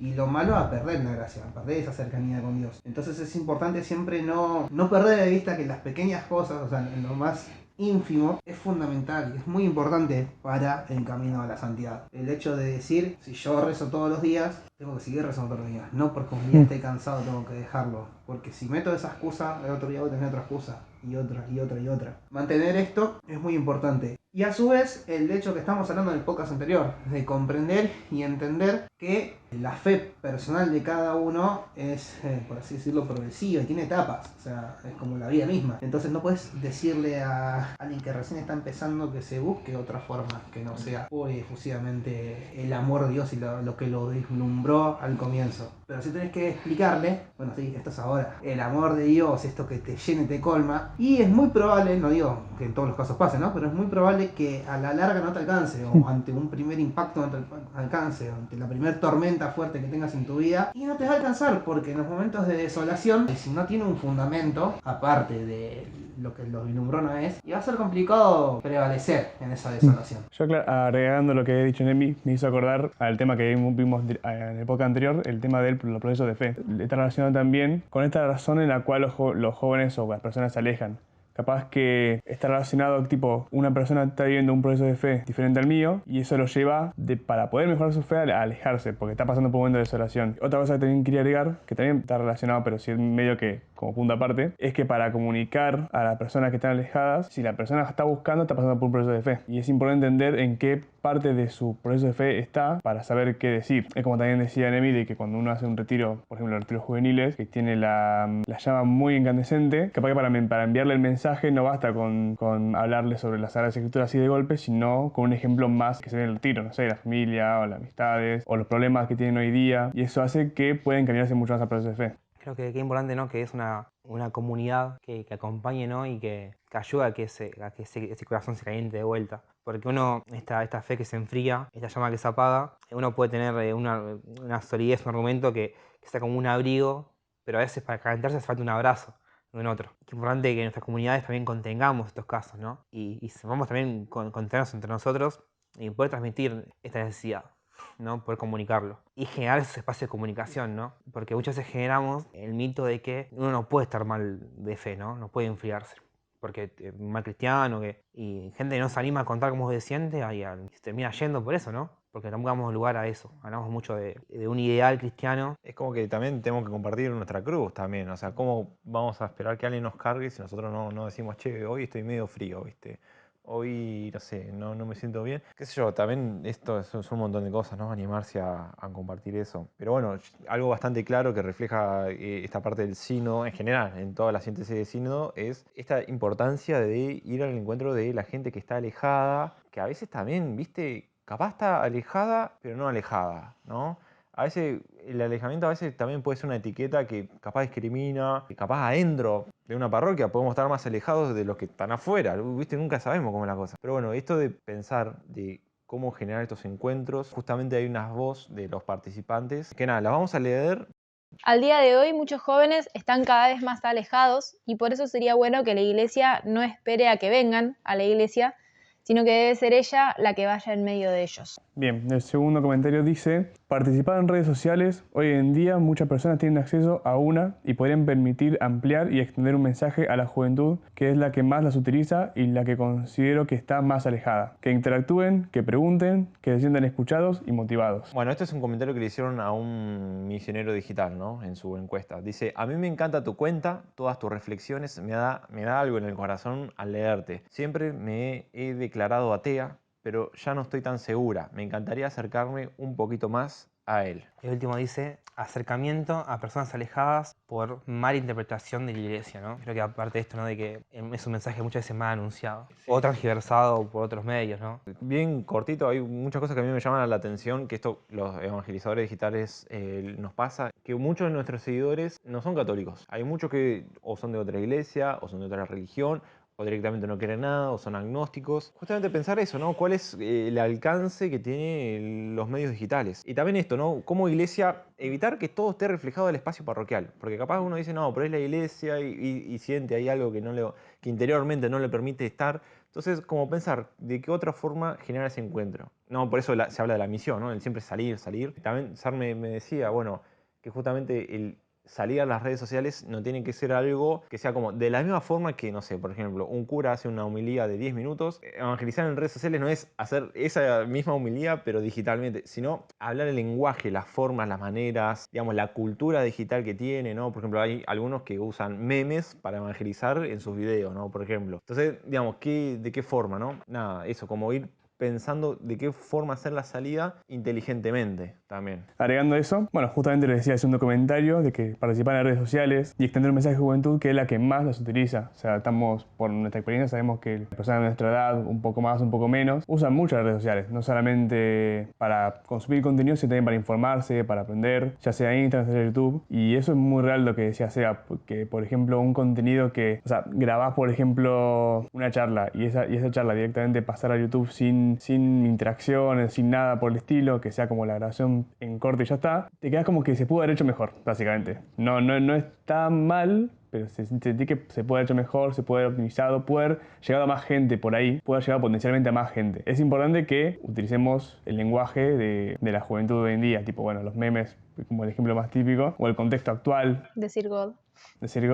y lo malo a perder la gracia, a perder esa cercanía con Dios. Entonces es importante siempre no perder de vista que las pequeñas cosas, o sea, en lo más ínfimo, es fundamental y es muy importante para el camino a la santidad. El hecho de decir, si yo rezo todos los días, tengo que seguir rezando todos los días. No porque un día esté cansado tengo que dejarlo. Porque si meto esa excusa, el otro día voy a tener otra excusa. Y otra, y otra, y otra. Mantener esto es muy importante. Y a su vez, el hecho que estamos hablando en el podcast anterior, de comprender y entender que la fe personal de cada uno es, por así decirlo, progresiva y tiene etapas. O sea, es como la vida misma. Entonces no puedes decirle a alguien que recién está empezando que se busque otra forma, que no sea pura y efusivamente el amor de Dios y lo que lo vislumbró al comienzo. Pero sí tenés que explicarle, bueno, sí, esto es ahora, el amor de Dios, esto que te llena y te colma. Y es muy probable, no digo que en todos los casos pase, ¿no? Pero es muy probable que a la larga no te alcance, o ante un primer impacto no te alcance, o ante la primera tormenta fuerte que tengas en tu vida, y no te va a alcanzar, porque en los momentos de desolación, si no tiene un fundamento, aparte de lo que lo vislumbró una vez, y va a ser complicado prevalecer en esa desolación. Yo, claro, agregando lo que he dicho Nemi, me hizo acordar al tema que vimos en el podcast anterior, el tema de los procesos de fe. Está relacionado también con esta razón en la cual los jóvenes o las personas se alejan. Capaz que está relacionado, tipo, una persona está viviendo un proceso de fe diferente al mío y eso lo lleva, para poder mejorar su fe, a alejarse, porque está pasando por un momento de desolación. Otra cosa que también quería agregar, que también está relacionado, pero sí es medio que como punto aparte, es que para comunicar a las personas que están alejadas, si la persona está buscando, está pasando por un proceso de fe. Y es importante entender en qué parte de su proceso de fe está para saber qué decir. Es como también decía Nemi, de que cuando uno hace un retiro, por ejemplo, retiros juveniles, que tiene la llama muy incandescente, capaz que para enviarle el mensaje no basta con hablarle sobre las Sagradas Escrituras así de golpe, sino con un ejemplo más que se ve en el retiro, no sé, la familia o las amistades o los problemas que tienen hoy día, y eso hace que pueda encaminarse mucho más al proceso de fe. Creo que es importante, ¿no?, que es una comunidad que acompañe, ¿no?, y que ayuda a que ese corazón se caliente de vuelta. Porque uno, esta fe que se enfría, esta llama que se apaga, uno puede tener una solidez, un argumento que que sea como un abrigo, pero a veces para calentarse hace falta un abrazo de un otro. Es importante que en nuestras comunidades también contengamos estos casos, ¿no? Y sepamos también contenernos entre nosotros y poder transmitir esta necesidad, ¿no? Poder comunicarlo. Y generar esos espacios de comunicación, ¿no? Porque muchas veces generamos el mito de que uno no puede estar mal de fe, ¿no? No puede enfriarse. Porque mal cristiano, y gente que no se anima a contar cómo se siente, y se termina yendo por eso, ¿no? Porque tampoco damos lugar a eso. Hablamos mucho de un ideal cristiano. Es como que también tenemos que compartir nuestra cruz también. O sea, ¿cómo vamos a esperar que alguien nos cargue si nosotros no decimos, che, hoy estoy medio frío, ¿viste? Hoy, no sé, no me siento bien. Qué sé yo, también esto es un montón de cosas, ¿no? Animarse a compartir eso. Pero bueno, algo bastante claro que refleja esta parte del sínodo en general, en toda la síntesis de sínodo, es esta importancia de ir al encuentro de la gente que está alejada, que a veces también, ¿viste? Capaz está alejada, pero no alejada, ¿no? A veces el alejamiento a veces también puede ser una etiqueta que capaz discrimina, que capaz adentro de una parroquia podemos estar más alejados de los que están afuera, ¿viste? Nunca sabemos cómo es la cosa. Pero bueno, esto de pensar de cómo generar estos encuentros, justamente hay unas voz de los participantes que nada, las vamos a leer. Al día de hoy muchos jóvenes están cada vez más alejados y por eso sería bueno que la iglesia no espere a que vengan a la iglesia, sino que debe ser ella la que vaya en medio de ellos. Bien, el segundo comentario dice, participar en redes sociales, hoy en día muchas personas tienen acceso a una y podrían permitir ampliar y extender un mensaje a la juventud que es la que más las utiliza y la que considero que está más alejada. Que interactúen, que pregunten, que se sientan escuchados y motivados. Bueno, este es un comentario que le hicieron a un misionero digital, ¿no? En su encuesta. Dice, a mí me encanta tu cuenta, todas tus reflexiones, me da algo en el corazón al leerte. Siempre me he declarado atea, pero ya no estoy tan segura. Me encantaría acercarme un poquito más a él. El último dice acercamiento a personas alejadas por mala interpretación de la iglesia, ¿no? Creo que aparte de esto, ¿no? De que es un mensaje muchas veces mal anunciado o transgiversado por otros medios, ¿no? Bien cortito, hay muchas cosas que a mí me llaman la atención, que esto los evangelizadores digitales nos pasa, que muchos de nuestros seguidores no son católicos. Hay muchos que o son de otra iglesia, o son de otra religión, o directamente no quieren nada, o son agnósticos. Justamente pensar eso, ¿no? ¿Cuál es el alcance que tienen los medios digitales? Y también esto, ¿no? Como iglesia, evitar que todo esté reflejado en el espacio parroquial. Porque capaz uno dice, no, pero es la iglesia y siente ahí algo que interiormente no le permite estar. Entonces, como pensar de qué otra forma generar ese encuentro. No, por eso se habla de la misión, ¿no? El siempre salir. También Sar me decía, bueno, que justamente el salir a las redes sociales no tiene que ser algo que sea como de la misma forma que, no sé, por ejemplo, un cura hace una homilía de 10 minutos. Evangelizar en redes sociales no es hacer esa misma homilía, pero digitalmente, sino hablar el lenguaje, las formas, las maneras, digamos, la cultura digital que tiene, ¿no? Por ejemplo, hay algunos que usan memes para evangelizar en sus videos, ¿no? Por ejemplo. Entonces, digamos, ¿de qué forma, no? Nada, eso, como ir pensando de qué forma hacer la salida inteligentemente también. Agregando eso, bueno, justamente les decía, haciendo un comentario de que participar en redes sociales y extender un mensaje de juventud que es la que más las utiliza. O sea, estamos, por nuestra experiencia, sabemos que las personas de nuestra edad, un poco más, un poco menos, usan mucho las redes sociales. No solamente para consumir contenido, sino también para informarse, para aprender, ya sea Instagram, ya sea YouTube. Y eso es muy real lo que decía Sea, porque, por ejemplo, un contenido que, o sea, grabás, por ejemplo, una charla y esa charla directamente pasar a YouTube sin interacciones, sin nada por el estilo, que sea como la grabación en corte y ya está, te quedas como que se pudo haber hecho mejor, básicamente. No está mal, pero sentí que se puede haber hecho mejor, se puede haber optimizado, puede haber llegado a más gente por ahí, puede haber llegado potencialmente a más gente. Es importante que utilicemos el lenguaje de la juventud de hoy en día, tipo, bueno, los memes, como el ejemplo más típico, o el contexto actual. Decir God. Decir,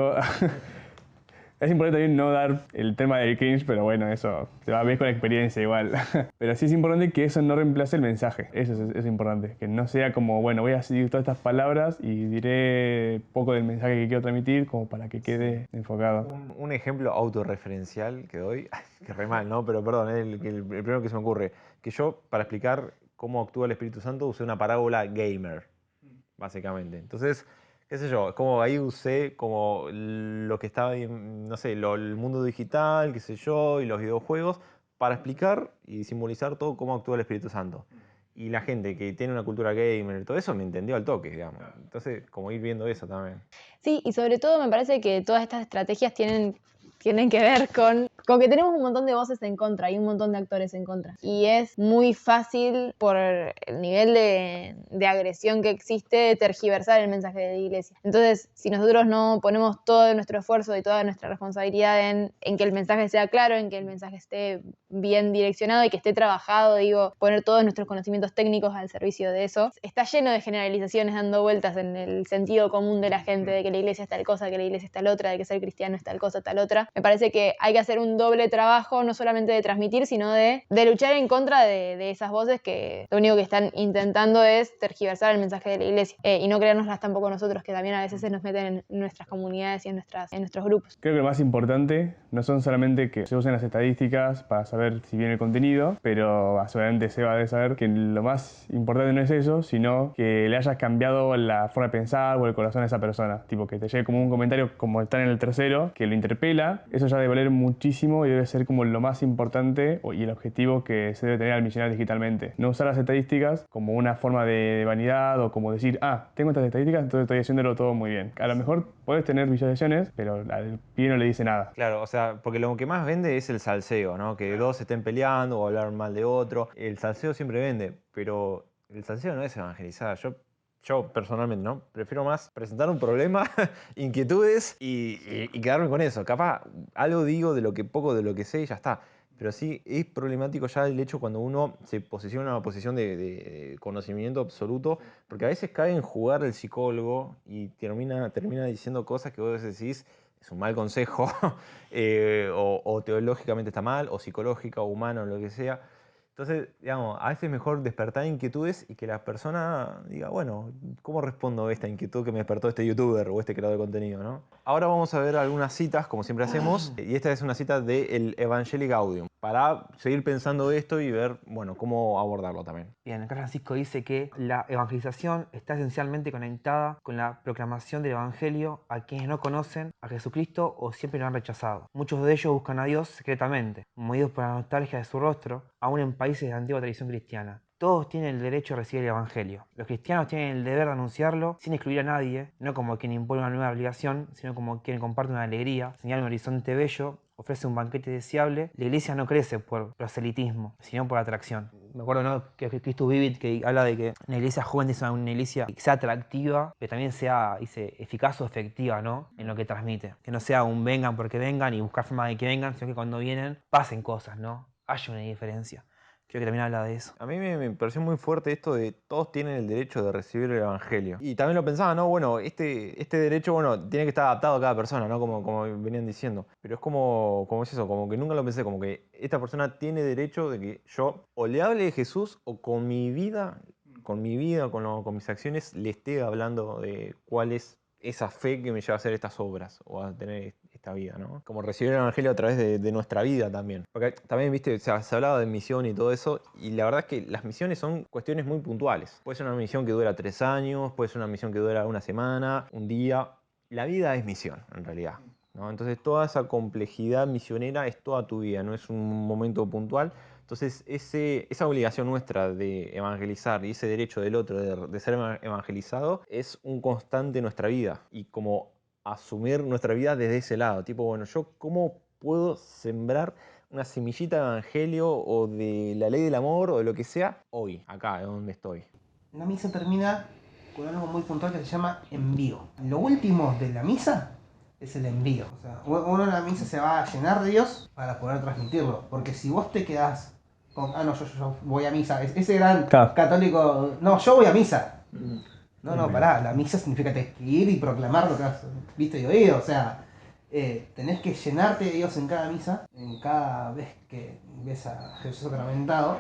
es importante también no dar el tema del cringe, pero bueno, eso se va a ver con la experiencia igual. Pero sí es importante que eso no reemplace el mensaje. Eso es importante. Que no sea como, bueno, voy a seguir todas estas palabras y diré poco del mensaje que quiero transmitir como para que quede enfocado. Un ejemplo autorreferencial que doy, que re mal, ¿no? Pero perdón, el primero que se me ocurre. Que yo, para explicar cómo actúa el Espíritu Santo, usé una parábola gamer, básicamente. Entonces, qué sé yo, como ahí usé como lo que estaba, no sé, el mundo digital, qué sé yo, y los videojuegos, para explicar y simbolizar todo cómo actúa el Espíritu Santo. Y la gente que tiene una cultura gamer y todo eso me entendió al toque, digamos. Entonces, como ir viendo eso también. Sí, y sobre todo me parece que todas estas estrategias tienen que ver con Como que tenemos un montón de voces en contra y un montón de actores en contra. Y es muy fácil, por el nivel de agresión que existe, tergiversar el mensaje de la iglesia. Entonces, si nosotros no ponemos todo nuestro esfuerzo y toda nuestra responsabilidad en que el mensaje sea claro, en que el mensaje esté bien direccionado y que esté trabajado, digo, poner todos nuestros conocimientos técnicos al servicio de eso, está lleno de generalizaciones dando vueltas en el sentido común de la gente, de que la iglesia es tal cosa, que la iglesia es tal otra, de que ser cristiano es tal cosa, tal otra. Me parece que hay que hacer un doble trabajo, no solamente de transmitir, sino de luchar en contra de esas voces que lo único que están intentando es tergiversar el mensaje de la iglesia, y no creérnoslas tampoco nosotros, que también a veces se nos meten en nuestras comunidades y en nuestros grupos. Creo que lo más importante no son solamente que se usen las estadísticas para saber si viene el contenido, pero seguramente Seba debe saber que lo más importante no es eso, sino que le hayas cambiado la forma de pensar o el corazón a esa persona. Tipo, que te llegue como un comentario como está en el tercero, que lo interpela. Eso ya debe valer muchísimo y debe ser como lo más importante y el objetivo que se debe tener al misionar digitalmente. No usar las estadísticas como una forma de vanidad o como decir, tengo estas estadísticas, entonces estoy haciéndolo todo muy bien. A lo mejor puedes tener visualizaciones, pero al pie no le dice nada. Claro, o sea, porque lo que más vende es el salseo, ¿no? Que dos se estén peleando o hablar mal de otro. El salseo siempre vende, pero el salseo no es evangelizar. Yo personalmente, ¿no? Prefiero más presentar un problema, inquietudes y quedarme con eso. Capaz algo digo de lo que poco de lo que sé y ya está. Pero sí es problemático ya el hecho cuando uno se posiciona en una posición de conocimiento absoluto, porque a veces cae en jugar el psicólogo y termina diciendo cosas que vos decís es un mal consejo, o teológicamente está mal, o psicológica, o humana, o lo que sea. Entonces, digamos, a veces es mejor despertar inquietudes y que la persona diga, bueno, ¿cómo respondo a esta inquietud que me despertó este youtuber o este creador de contenido, ¿no? Ahora vamos a ver algunas citas, como siempre hacemos, y esta es una cita del Evangelii Gaudium, para seguir pensando esto y ver, bueno, cómo abordarlo también. Bien, acá Francisco dice que la evangelización está esencialmente conectada con la proclamación del Evangelio a quienes no conocen a Jesucristo o siempre lo han rechazado. Muchos de ellos buscan a Dios secretamente, movidos por la nostalgia de su rostro, aún en países de antigua tradición cristiana. Todos tienen el derecho a recibir el Evangelio. Los cristianos tienen el deber de anunciarlo sin excluir a nadie, no como quien impone una nueva obligación, sino como quien comparte una alegría, señala un horizonte bello, ofrece un banquete deseable. La iglesia no crece por proselitismo, sino por atracción. Me acuerdo, ¿no?, que Christus Vivit, que habla de que una iglesia joven es una iglesia que sea atractiva, pero también sea, dice, eficaz o efectiva, ¿no?, en lo que transmite. Que no sea un vengan porque vengan y buscar forma de que vengan, sino que cuando vienen pasen cosas, ¿no? Haya una diferencia. Creo que también habla de eso. A mí me pareció muy fuerte esto de todos tienen el derecho de recibir el Evangelio. Y también lo pensaba, ¿no? Bueno, este derecho, bueno, tiene que estar adaptado a cada persona, ¿no? Como venían diciendo. Pero es como es eso, como que nunca lo pensé, como que esta persona tiene derecho de que yo o le hable de Jesús o con mi vida, con mis acciones, le esté hablando de cuál es esa fe que me lleva a hacer estas obras o a tener esta vida, ¿no? Como recibir el Evangelio a través de nuestra vida también. Porque también, viste, se hablaba de misión y todo eso, y la verdad es que las misiones son cuestiones muy puntuales. Puede ser una misión que dura 3 años, puede ser una misión que dura una semana, un día. La vida es misión, en realidad, ¿no? Entonces toda esa complejidad misionera es toda tu vida, no es un momento puntual. Entonces esa obligación nuestra de evangelizar y ese derecho del otro de ser evangelizado es un constante en nuestra vida. Y como asumir nuestra vida desde ese lado. Tipo, bueno, yo cómo puedo sembrar una semillita de evangelio o de la ley del amor o de lo que sea hoy, acá, donde estoy. La misa termina con algo muy puntual que se llama envío. Lo último de la misa es el envío. O sea, uno en la misa se va a llenar de Dios para poder transmitirlo. Porque si vos te quedás con, no, yo voy a misa, ese gran católico, no, yo voy a misa. No, pará, la misa significa ir y proclamar lo que has visto y oído. O sea, tenés que llenarte de Dios en cada misa, en cada vez que ves a Jesús sacramentado,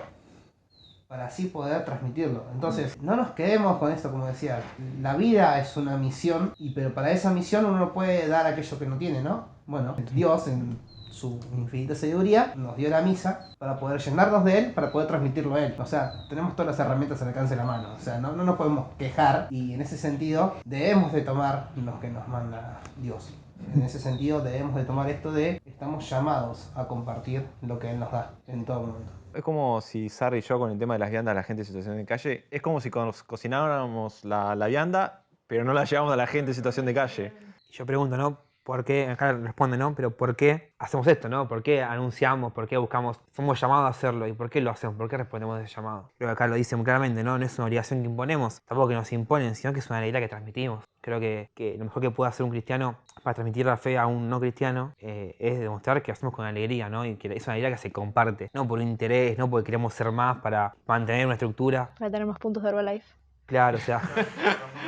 para así poder transmitirlo. Entonces, no nos quedemos con esto, como decía, la vida es una misión, pero para esa misión uno no puede dar aquello que no tiene, ¿no? Bueno, Dios en su infinita sabiduría nos dio la misa para poder llenarnos de Él, para poder transmitirlo a Él. O sea, tenemos todas las herramientas al alcance de la mano. O sea, no nos podemos quejar y en ese sentido debemos de tomar lo que nos manda Dios. En ese sentido debemos de tomar esto de estamos llamados a compartir lo que Él nos da en todo momento. Es como si Sara y yo con el tema de las viandas a la gente en situación de calle, es como si cocináramos la vianda, pero no la llevamos a la gente en situación de calle. Yo pregunto, ¿no? ¿por qué? Acá responde, ¿no? Pero ¿por qué hacemos esto, no? ¿Por qué anunciamos? ¿Por qué buscamos? Somos llamados a hacerlo. ¿Y por qué lo hacemos? ¿Por qué respondemos a ese llamado? Creo que acá lo dice muy claramente, ¿no? No es una obligación que imponemos, tampoco que nos imponen, sino que es una alegría que transmitimos. Creo que lo mejor que puede hacer un cristiano para transmitir la fe a un no cristiano es demostrar que lo hacemos con alegría, ¿no? Y que es una alegría que se comparte, no por un interés, no porque queremos ser más para mantener una estructura. Para tener más puntos de Herbalife. Claro, o sea,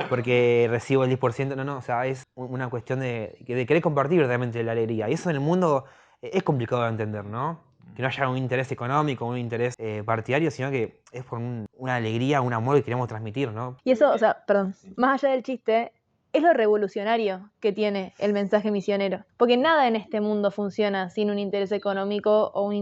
porque recibo el 10%, no, o sea, es una cuestión de querer compartir realmente la alegría. Y eso en el mundo es complicado de entender, ¿no? Que no haya un interés económico, un interés partidario, sino que es por una alegría, un amor que queremos transmitir, ¿no? Y eso, o sea, perdón, más allá del chiste, es lo revolucionario que tiene el mensaje misionero. Porque nada en este mundo funciona sin un interés económico o un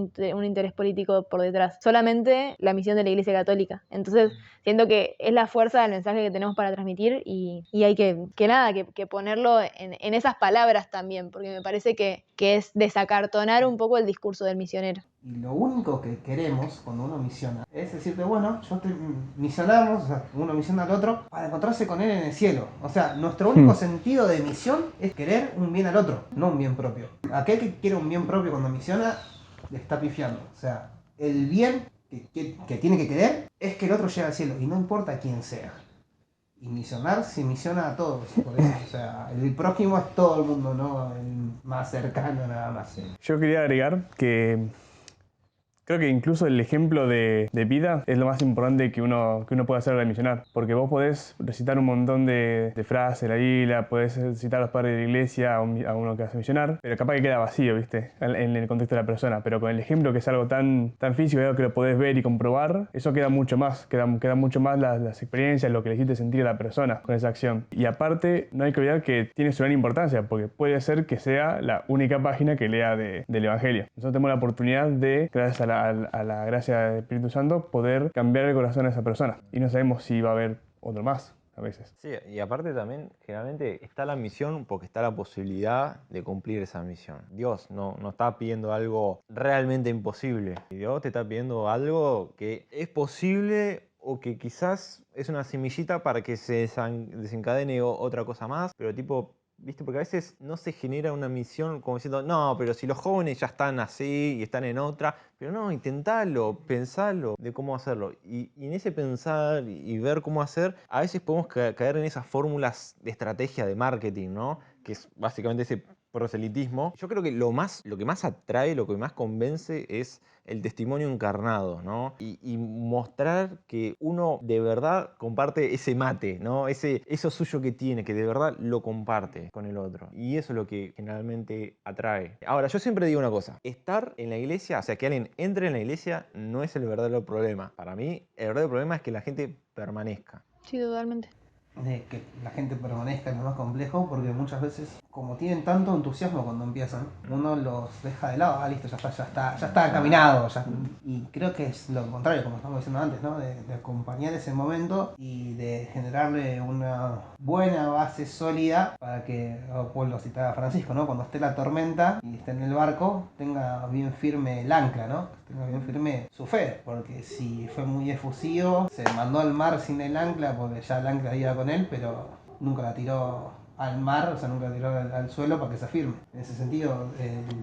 interés político por detrás. Solamente la misión de la Iglesia Católica. Entonces, siento que es la fuerza del mensaje que tenemos para transmitir y hay que ponerlo en esas palabras también, porque me parece que es desacartonar un poco el discurso del misionero. Y lo único que queremos cuando uno misiona es decirte, bueno, misionamos, o sea, uno misiona al otro para encontrarse con él en el cielo. O sea, nuestro único sentido de misión es querer un bien al otro, no un bien propio. Aquel que quiere un bien propio cuando misiona, le está pifiando. O sea, el bien que tiene que querer es que el otro llegue al cielo, y no importa quién sea. Y misionar se misiona a todos, por eso, o sea, el prójimo es todo el mundo, no el más cercano nada más. Yo quería agregar que creo que incluso el ejemplo de vida es lo más importante que uno puede hacer al misionar. Porque vos podés recitar un montón de frases de la Biblia, podés citar a los padres de la iglesia, a uno que hace misionar, pero capaz que queda vacío, ¿viste? En el contexto de la persona. Pero con el ejemplo, que es algo tan físico, algo que lo podés ver y comprobar, eso queda mucho más. Queda mucho más las experiencias, lo que le hiciste sentir a la persona con esa acción. Y aparte, no hay que olvidar que tiene su gran importancia, porque puede ser que sea la única página que lea del Evangelio. Nosotros tenemos la oportunidad de, gracias a la gracia del Espíritu Santo, poder cambiar el corazón de esa persona. Y no sabemos si va a haber otro más a veces. Sí, y aparte también, generalmente está la misión porque está la posibilidad de cumplir esa misión. Dios no está pidiendo algo realmente imposible. Dios te está pidiendo algo que es posible o que quizás es una semillita para que se desencadene otra cosa más, pero tipo... ¿Viste? Porque a veces no se genera una misión como diciendo, no, pero si los jóvenes ya están así y están en otra, pero no, intentalo, pensalo de cómo hacerlo. Y en ese pensar y ver cómo hacer, a veces podemos caer en esas fórmulas de estrategia de marketing, ¿no? Que es básicamente ese proselitismo. Yo creo que lo que más atrae, lo que más convence es el testimonio encarnado, ¿no? Y mostrar que uno de verdad comparte ese mate, ¿no? Eso suyo que tiene, que de verdad lo comparte con el otro. Y eso es lo que generalmente atrae. Ahora, yo siempre digo una cosa. Estar en la iglesia, o sea, que alguien entre en la iglesia, no es el verdadero problema. Para mí, el verdadero problema es que la gente permanezca. Sí, totalmente. De que la gente permanezca es lo más complejo, porque muchas veces, como tienen tanto entusiasmo cuando empiezan, uno los deja de lado. Listo, ya está caminado. Y creo que es lo contrario, como estamos diciendo antes, ¿no? De acompañar ese momento y de generarle una buena base sólida para que, pues lo citaba Francisco, ¿no? Cuando esté la tormenta y esté en el barco, tenga bien firme el ancla, ¿no? Tenga bien firme su fe, porque si fue muy efusivo, se mandó al mar sin el ancla, porque ya el ancla iba con él, pero nunca la tiró al mar, o sea, nunca la tiró al suelo para que se firme. En ese sentido,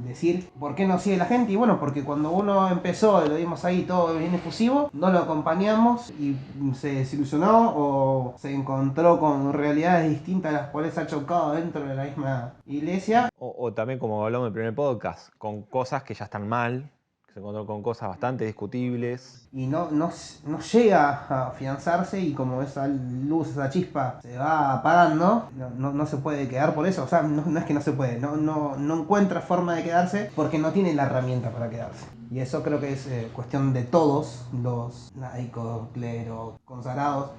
decir, ¿por qué no sigue la gente? Y bueno, porque cuando uno empezó, lo vimos ahí todo bien efusivo, no lo acompañamos y se desilusionó o se encontró con realidades distintas a las cuales ha chocado dentro de la misma iglesia. O también, como hablamos en el primer podcast, con cosas que ya están mal, que se encontró con cosas bastante discutibles. Y no llega a afianzarse, y como esa luz, esa chispa se va apagando, no se puede quedar por eso. O sea, no es que no se puede, no encuentra forma de quedarse porque no tiene la herramienta para quedarse. Y eso creo que es cuestión de todos los laicos, clero, consagrados,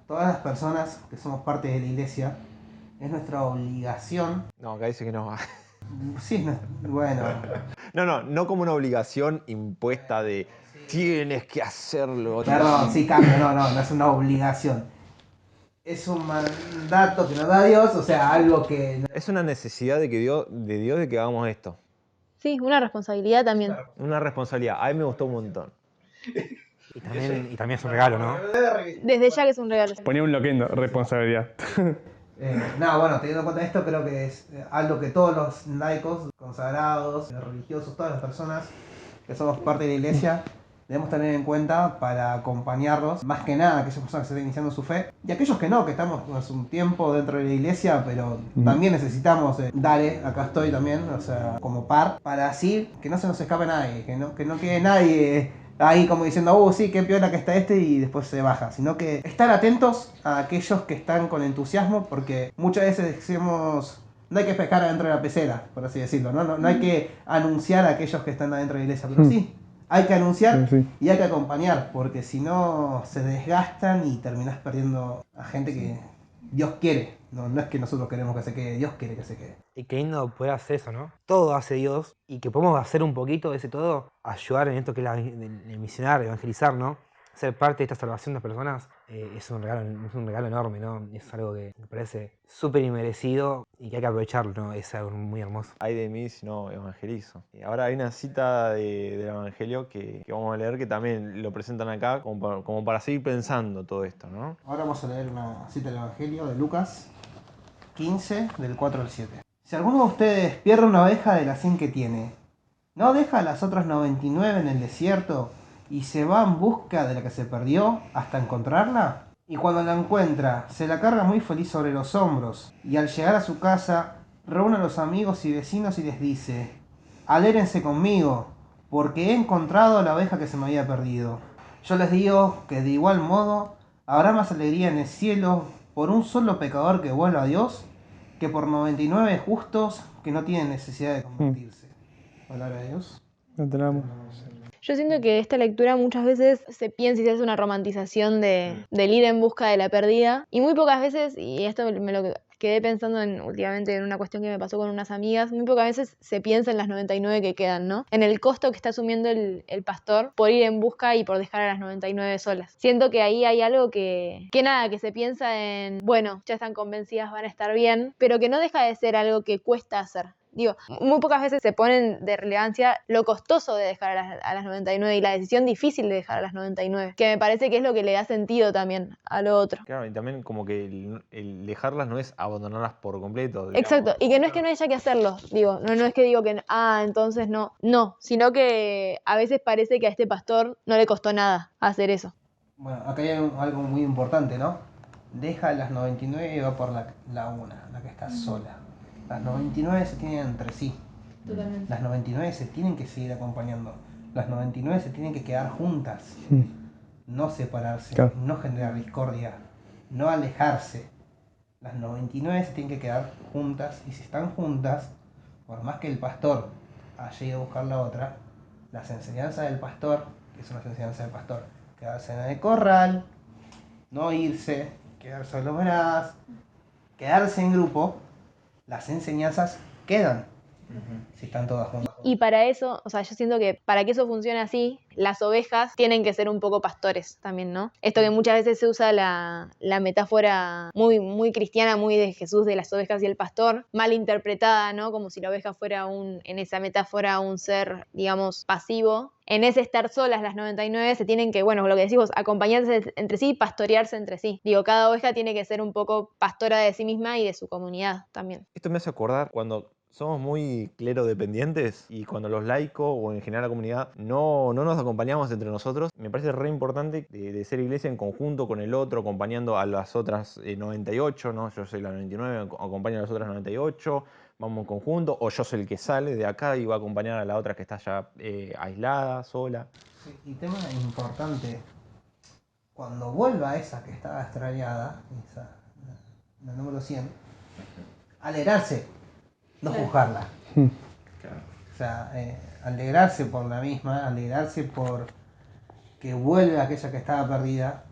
todas las personas que somos parte de la iglesia. Es nuestra obligación. No, acá dice que no. Sí, bueno. No como una obligación impuesta de tienes que hacerlo. Perdón, sí, cambio, no es una obligación. Es un mandato que nos da Dios, o sea, algo que... Es una necesidad de Dios de que hagamos esto. Sí, una responsabilidad también. Una responsabilidad. A mí me gustó un montón. Y también es un regalo, ¿no? Desde ya que es un regalo. Ponía un loquendo, responsabilidad. No, bueno, teniendo en cuenta esto, creo que es algo que todos los laicos, consagrados, religiosos, todas las personas que somos parte de la iglesia, debemos tener en cuenta para acompañarlos, más que nada aquellas personas que están iniciando su fe, y aquellos que no, que estamos hace un tiempo dentro de la iglesia, pero también necesitamos, dale, acá estoy también, o sea, como par, para así que no se nos escape nadie, que no quede nadie ahí como diciendo, sí, qué piola que está este, y después se baja, sino que estar atentos a aquellos que están con entusiasmo, porque muchas veces decimos, no hay que pescar adentro de la pecera, por así decirlo, no hay que anunciar a aquellos que están adentro de la iglesia, pero sí, hay que anunciar y hay que acompañar, porque si no se desgastan y terminás perdiendo a gente que Dios quiere, no es que nosotros queremos que se quede, Dios quiere que se quede. Y qué lindo poder hacer eso, ¿no? Todo hace Dios y que podemos hacer un poquito de ese todo, ayudar en esto que es el misionar, evangelizar, ¿no? Ser parte de esta salvación de las personas es un regalo enorme, ¿no? Es algo que me parece súper inmerecido y que hay que aprovecharlo, ¿no? Es algo muy hermoso. Ay de mí si no evangelizo. Y ahora hay una cita del Evangelio que vamos a leer que también lo presentan acá como para seguir pensando todo esto, ¿no? Ahora vamos a leer una cita del Evangelio de Lucas 15, del 4 al 7. Si alguno de ustedes pierde una oveja de las 100 que tiene, ¿no deja las otras 99 en el desierto y se va en busca de la que se perdió hasta encontrarla? Y cuando la encuentra, se la carga muy feliz sobre los hombros, y al llegar a su casa, reúne a los amigos y vecinos y les dice, alérense conmigo, porque he encontrado la oveja que se me había perdido. Yo les digo que de igual modo habrá más alegría en el cielo por un solo pecador que vuelva a Dios que por 99 justos que no tienen necesidad de convertirse. Palabra de Dios. No tenemos. Yo siento que esta lectura muchas veces se piensa y se hace una romantización del ir en busca de la perdida. Y muy pocas veces, y esto me lo quedé pensando últimamente en una cuestión que me pasó con unas amigas, muy pocas veces se piensa en las 99 que quedan, ¿no? En el costo que está asumiendo el pastor por ir en busca y por dejar a las 99 solas. Siento que ahí hay algo que nada, que se piensa en, bueno, ya están convencidas, van a estar bien, pero que no deja de ser algo que cuesta hacer. Digo, muy pocas veces se ponen de relevancia lo costoso de dejar a las 99 y la decisión difícil de dejar a las 99, que me parece que es lo que le da sentido también a lo otro. Claro, y también como que el dejarlas no es abandonarlas por completo. Digamos. Exacto, y que no haya que hacerlo, digo, no es que digo que, entonces no, sino que a veces parece que a este pastor no le costó nada hacer eso. Bueno, acá hay algo muy importante, ¿no? Deja las 99 y va por la una, la que está sola. Las 99 se tienen entre sí. Totalmente. Las 99 se tienen que seguir acompañando. Las 99 se tienen que quedar juntas. No separarse, Claro. no generar discordia, no alejarse. Las 99 se tienen que quedar juntas, y si están juntas, por más que el pastor haya ido a buscar la otra, las enseñanzas del pastor, que son las enseñanzas del pastor, quedarse en el corral, no irse, quedarse a los brazos, quedarse en grupo, las enseñanzas quedan si están todas juntas. Y para eso, o sea, yo siento que para que eso funcione así, las ovejas tienen que ser un poco pastores también, ¿no? Esto que muchas veces se usa la metáfora muy, muy cristiana, muy de Jesús, de las ovejas y el pastor, mal interpretada, ¿no? Como si la oveja fuera en esa metáfora, un ser, digamos, pasivo. En ese estar solas las 99 se tienen que, bueno, lo que decimos, acompañarse entre sí, pastorearse entre sí. Digo, cada oveja tiene que ser un poco pastora de sí misma y de su comunidad también. Esto me hace acordar cuando somos muy clero-dependientes y cuando los laicos o en general la comunidad no nos acompañamos entre nosotros, me parece re importante de ser iglesia en conjunto con el otro, acompañando a las otras 98, ¿no? Yo soy la 99, acompaño a las otras 98, vamos en conjunto, o yo soy el que sale de acá y va a acompañar a la otra que está ya aislada, sola. Sí, y tema importante, cuando vuelva esa que estaba extraviada, la número 100, alegrarse, no juzgarla. O sea, alegrarse por la misma, alegrarse por que vuelve aquella que estaba perdida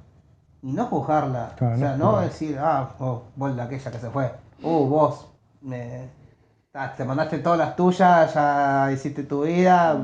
y no juzgarla. Claro, o sea, no no juzgar. decir, vuelve aquella que se fue. Vos te mandaste todas las tuyas, ya hiciste tu vida,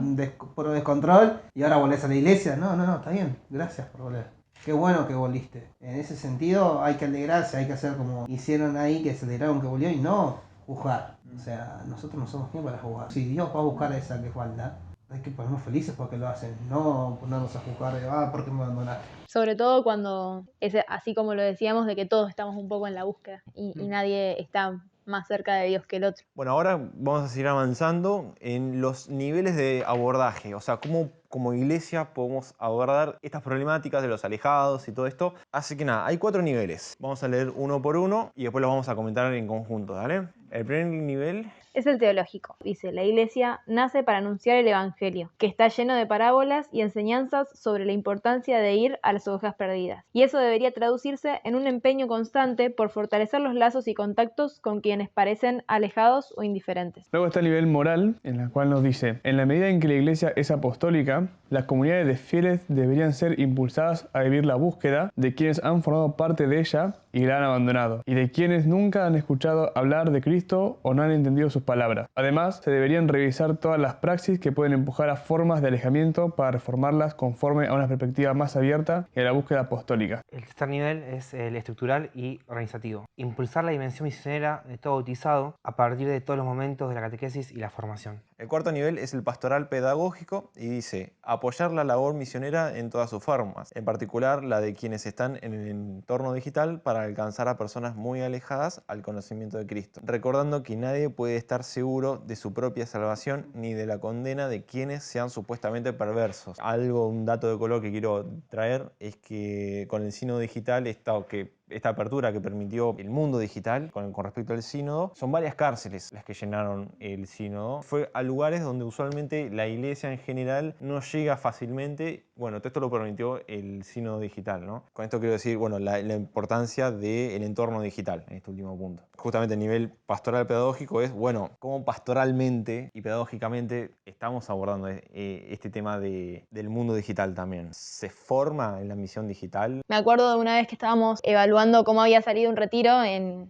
puro descontrol y ahora volvés a la iglesia. No, está bien, gracias por volver. Qué bueno que volviste. En ese sentido hay que alegrarse, hay que hacer como hicieron ahí, que se alegraron que volvió y no juzgar. O sea, nosotros no somos quien para juzgar. Si Dios va a buscar a esa que falta, hay que ponernos felices porque lo hacen, no ponernos a juzgar de, ¿por qué me abandonaste? Sobre todo cuando es así como lo decíamos, de que todos estamos un poco en la búsqueda y nadie está más cerca de Dios que el otro. Bueno, ahora vamos a seguir avanzando en los niveles de abordaje, o sea, cómo como iglesia podemos abordar estas problemáticas de los alejados y todo esto. Así que nada, hay 4 niveles. Vamos a leer uno por uno y después los vamos a comentar en conjunto, ¿vale? El primer nivel Es el teológico. Dice, la iglesia nace para anunciar el evangelio, que está lleno de parábolas y enseñanzas sobre la importancia de ir a las ovejas perdidas. Y eso debería traducirse en un empeño constante por fortalecer los lazos y contactos con quienes parecen alejados o indiferentes. Luego está el nivel moral, en el cual nos dice, en la medida en que la iglesia es apostólica, las comunidades de fieles deberían ser impulsadas a vivir la búsqueda de quienes han formado parte de ella y la han abandonado, y de quienes nunca han escuchado hablar de Cristo o no han entendido sus palabras. Además, se deberían revisar todas las praxis que pueden empujar a formas de alejamiento para reformarlas conforme a una perspectiva más abierta y a la búsqueda apostólica. El tercer nivel es el estructural y organizativo. Impulsar la dimensión misionera de todo bautizado a partir de todos los momentos de la catequesis y la formación. El cuarto nivel es el pastoral pedagógico y dice apoyar la labor misionera en todas sus formas, en particular la de quienes están en el entorno digital para alcanzar a personas muy alejadas al conocimiento de Cristo, recordando que nadie puede estar seguro de su propia salvación ni de la condena de quienes sean supuestamente perversos. Un dato de color que quiero traer es que con el sínodo digital esta apertura que permitió el mundo digital con respecto al sínodo, son varias cárceles las que llenaron el sínodo. Fue a lugares donde usualmente la iglesia en general no llega fácilmente. Bueno, todo esto lo permitió el sínodo digital, ¿no? Con esto quiero decir, bueno, la importancia del entorno digital en este último punto. Justamente el nivel pastoral pedagógico es, bueno, cómo pastoralmente y pedagógicamente estamos abordando este tema del mundo digital también. ¿Se forma en la misión digital? Me acuerdo de una vez que estábamos evaluando cómo había salido un retiro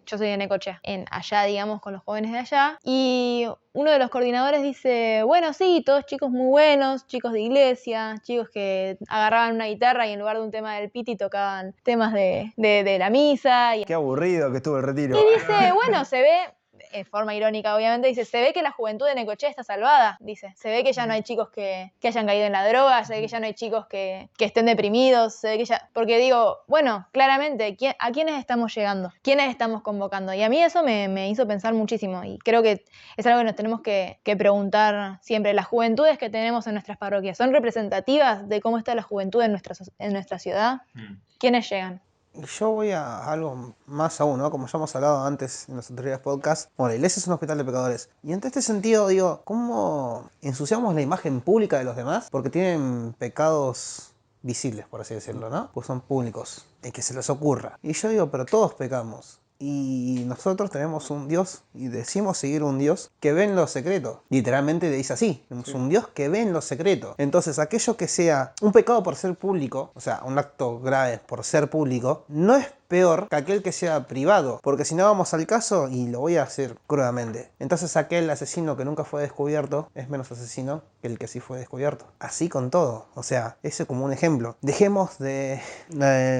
yo soy de Necochea, allá, digamos, con los jóvenes de allá, y uno de los coordinadores dice, bueno, sí, todos chicos muy buenos, chicos de iglesia, chicos que agarraban una guitarra y en lugar de un tema del piti tocaban temas de la misa. Qué aburrido que estuvo el retiro. Y dice, bueno, se ve, en forma irónica obviamente, dice, se ve que la juventud de Necochea está salvada, dice, se ve que ya no hay chicos que hayan caído en la droga, se ve que ya no hay chicos que estén deprimidos, se ve que ya, porque digo, bueno, claramente, ¿a quiénes estamos llegando? ¿Quiénes estamos convocando? Y a mí eso me hizo pensar muchísimo y creo que es algo que nos tenemos que preguntar siempre. Las juventudes que tenemos en nuestras parroquias, ¿son representativas de cómo está la juventud en nuestra ciudad? ¿Quiénes llegan? Yo voy a algo más aún, ¿no? Como ya hemos hablado antes en los anteriores podcasts, bueno, la iglesia es un hospital de pecadores. Y en este sentido, digo, ¿cómo ensuciamos la imagen pública de los demás? Porque tienen pecados visibles, por así decirlo, ¿no? Pues son públicos, y que se les ocurra. Y yo digo, pero todos pecamos. Y nosotros tenemos un Dios y decimos seguir un Dios que ve en lo secreto. Literalmente le dice así, es un Dios que ve en lo secreto. Entonces aquello que sea un pecado por ser público, o sea, un acto grave por ser público, no es peor que aquel que sea privado, porque si no vamos al caso, y lo voy a hacer crudamente, entonces aquel asesino que nunca fue descubierto es menos asesino que el que sí fue descubierto. Así con todo, o sea, ese como un ejemplo. Dejemos de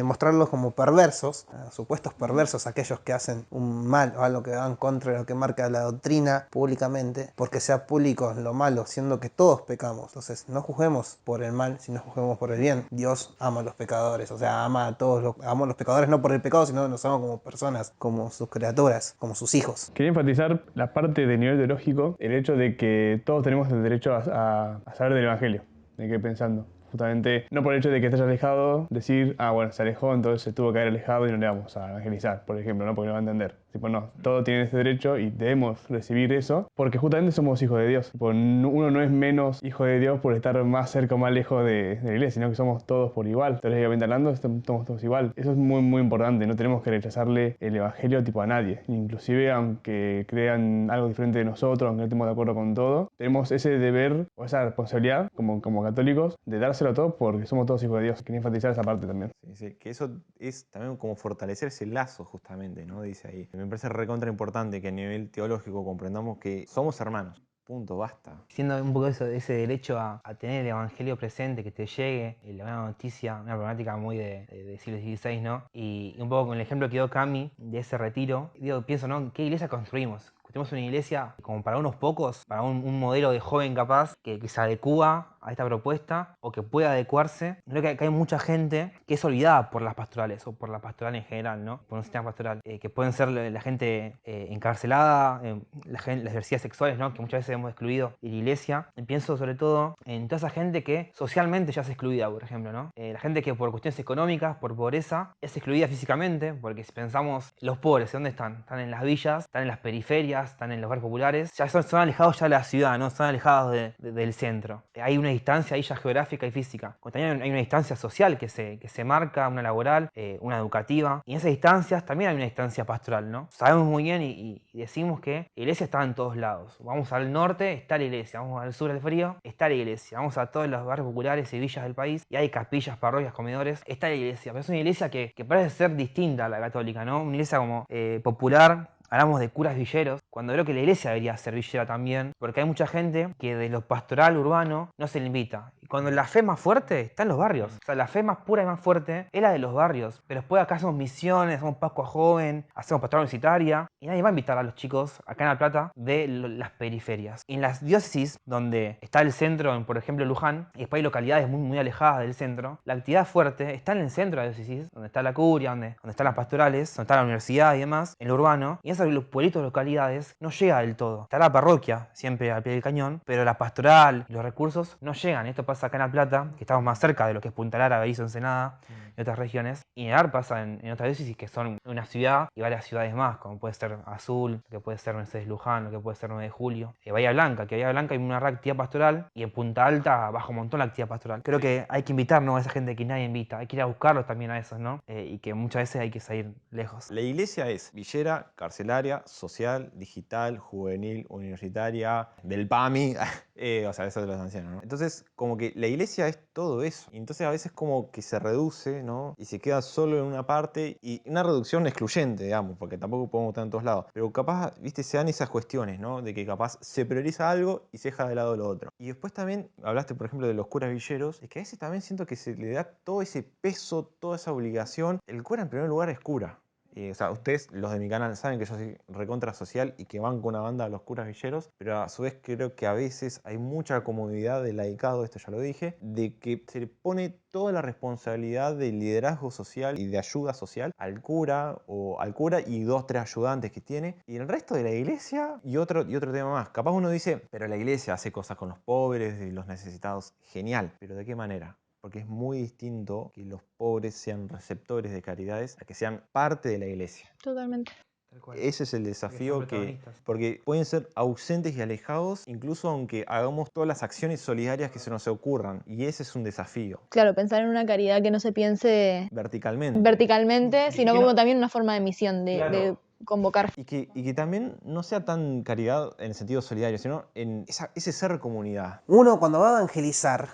mostrarlos como perversos, supuestos perversos, aquellos que hacen un mal o algo que va en contra de lo que marca la doctrina públicamente, porque sea público lo malo, siendo que todos pecamos. Entonces no juzguemos por el mal, sino juzguemos por el bien. Dios ama a los pecadores, o sea, ama a todos ama a los pecadores no por el pecado, sino nos ama como personas, como sus criaturas, como sus hijos. Quería enfatizar la parte de nivel teológico, el hecho de que todos tenemos el derecho a saber del Evangelio, de qué pensando. Justamente, no por el hecho de que estés alejado, decir, bueno, se alejó, entonces se tuvo que haber alejado y no le vamos a evangelizar, por ejemplo, ¿no? Porque no va a entender. Tipo, no, todos tienen ese derecho y debemos recibir eso, porque justamente somos hijos de Dios. Tipo, uno no es menos hijo de Dios por estar más cerca o más lejos de la iglesia, sino que somos todos por igual. Teológicamente hablando, somos todos igual. Eso es muy, muy importante. No tenemos que rechazarle el evangelio tipo a nadie. Inclusive, aunque crean algo diferente de nosotros, aunque no estemos de acuerdo con todo, tenemos ese deber o esa responsabilidad como católicos de dárselo a todos porque somos todos hijos de Dios. Quería enfatizar esa parte también. Sí, que eso es también como fortalecer ese lazo justamente, ¿no? Dice ahí. Me parece recontra importante que a nivel teológico comprendamos que somos hermanos. Punto, basta. Siendo un poco eso, ese derecho a tener el evangelio presente, que te llegue la buena noticia, una problemática muy de siglo XVI, ¿no? Y un poco con el ejemplo que dio Cami de ese retiro, pienso, ¿no? ¿Qué iglesia construimos? tenemos una iglesia como para unos pocos, para un modelo de joven capaz que se adecúa a esta propuesta o que pueda adecuarse. Creo que hay mucha gente que es olvidada por las pastorales o por la pastoral en general, ¿no? Por un sistema pastoral, que pueden ser la gente encarcelada, las diversidades sexuales, ¿no? Que muchas veces hemos excluido de la iglesia. Y pienso sobre todo en toda esa gente que socialmente ya es excluida, por ejemplo, ¿no? La gente que por cuestiones económicas, por pobreza, es excluida físicamente, porque si pensamos, los pobres, ¿dónde están? Están en las villas, están en las periferias, están en los barrios populares, ya son alejados ya de la ciudad, ¿no? Son alejados del centro. Hay una distancia ahí ya geográfica y física. También hay una distancia social que se marca, una laboral, una educativa. Y en esas distancias también hay una distancia pastoral, ¿no? Sabemos muy bien y decimos que la iglesia está en todos lados. Vamos al norte, está la iglesia. Vamos al sur, al frío, está la iglesia. Vamos a todos los barrios populares y villas del país y hay capillas, parroquias, comedores. Está la iglesia. Pero es una iglesia que parece ser distinta a la católica, ¿no? Una iglesia como popular. Hablamos de curas villeros, cuando creo que la iglesia debería ser villera también, porque hay mucha gente que de lo pastoral urbano no se le invita. Y cuando la fe más fuerte está en los barrios. O sea, la fe más pura y más fuerte es la de los barrios. Pero después acá hacemos misiones, hacemos Pascua Joven, hacemos pastoral universitaria, y nadie va a invitar a los chicos acá en La Plata de las periferias. Y en las diócesis, donde está el centro, por ejemplo Luján, y después hay localidades muy, muy alejadas del centro, la actividad fuerte está en el centro de la diócesis, donde está la curia, donde están las pastorales, donde está la universidad y demás, en lo urbano. Y esos pueblitos, localidades, no llega del todo. Está la parroquia, siempre al pie del cañón, pero la pastoral y los recursos no llegan. Esto pasa acá en La Plata, que estamos más cerca de lo que es Punta Lara, Berizo, Ensenada y otras regiones. Y en pasa en otras diócesis que son una ciudad y varias ciudades más, como puede ser Azul, que puede ser Mercedes Luján, que puede ser 9 de Julio. Bahía Blanca, que Bahía Blanca hay una actividad pastoral y en Punta Alta baja un montón la actividad pastoral. Creo que hay que invitarnos a esa gente que nadie invita. Hay que ir a buscarlos también a esos, ¿no? Y que muchas veces hay que salir lejos. La iglesia es villera, carcelaria, social, digital, juvenil, universitaria, del PAMI, o sea, eso de los ancianos, ¿no? Entonces, como que la iglesia es todo eso. Y entonces a veces como que se reduce, ¿no? Y se queda solo en una parte y una reducción excluyente, digamos, porque tampoco podemos estar en todos lados. Pero capaz, viste, se dan esas cuestiones, ¿no? De que capaz se prioriza algo y se deja de lado lo otro. Y después también, hablaste, por ejemplo, de los curas villeros, es que a veces también siento que se le da todo ese peso, toda esa obligación. El cura, en primer lugar, es cura. O sea, ustedes, los de mi canal, saben que yo soy recontra social y que banco una banda a los curas villeros, pero a su vez creo que a veces hay mucha comodidad del laicado, esto ya lo dije, de que se le pone toda la responsabilidad del liderazgo social y de ayuda social al cura y 2, 3 ayudantes que tiene, y el resto de la iglesia y otro tema más. Capaz uno dice, pero la iglesia hace cosas con los pobres y los necesitados, genial, pero ¿de qué manera? Porque es muy distinto que los pobres sean receptores de caridades a que sean parte de la iglesia. Totalmente. Ese es el desafío porque pueden ser ausentes y alejados, incluso aunque hagamos todas las acciones solidarias que se nos ocurran. Y ese es un desafío. Claro, pensar en una caridad que no se piense verticalmente, sino como también una forma de misión, de convocar. Y que también no sea tan caridad en el sentido solidario, sino en ese ser comunidad. Uno cuando va a evangelizar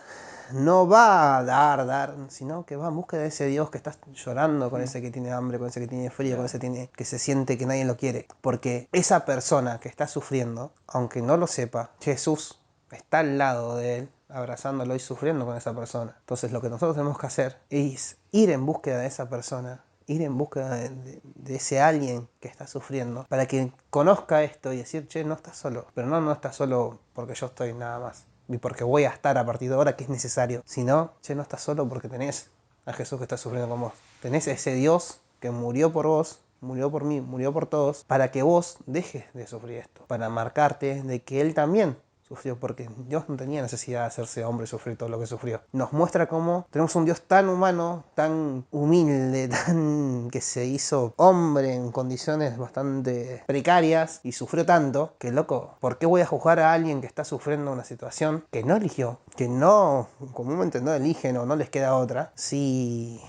no va a dar, sino que va en búsqueda de ese Dios que está llorando con ese que tiene hambre, con ese que tiene frío, con ese que se siente que nadie lo quiere. Porque esa persona que está sufriendo, aunque no lo sepa, Jesús está al lado de él, abrazándolo y sufriendo con esa persona. Entonces lo que nosotros tenemos que hacer es ir en búsqueda de esa persona, ir en búsqueda de ese alguien que está sufriendo, para que conozca esto y decir, che, no estás solo. Pero no estás solo porque yo estoy nada más, y porque voy a estar a partir de ahora, que es necesario. Sino, che, no estás solo porque tenés a Jesús que está sufriendo con vos. Tenés a ese Dios que murió por vos, murió por mí, murió por todos, para que vos dejes de sufrir esto. Para marcarte de que Él también sufrió, porque Dios no tenía necesidad de hacerse hombre y sufrir todo lo que sufrió. Nos muestra cómo tenemos un Dios tan humano, tan humilde, tan que se hizo hombre en condiciones bastante precarias y sufrió tanto, que loco, ¿por qué voy a juzgar a alguien que está sufriendo una situación que no eligió, que no, comúnmente no eligen o no les queda otra, si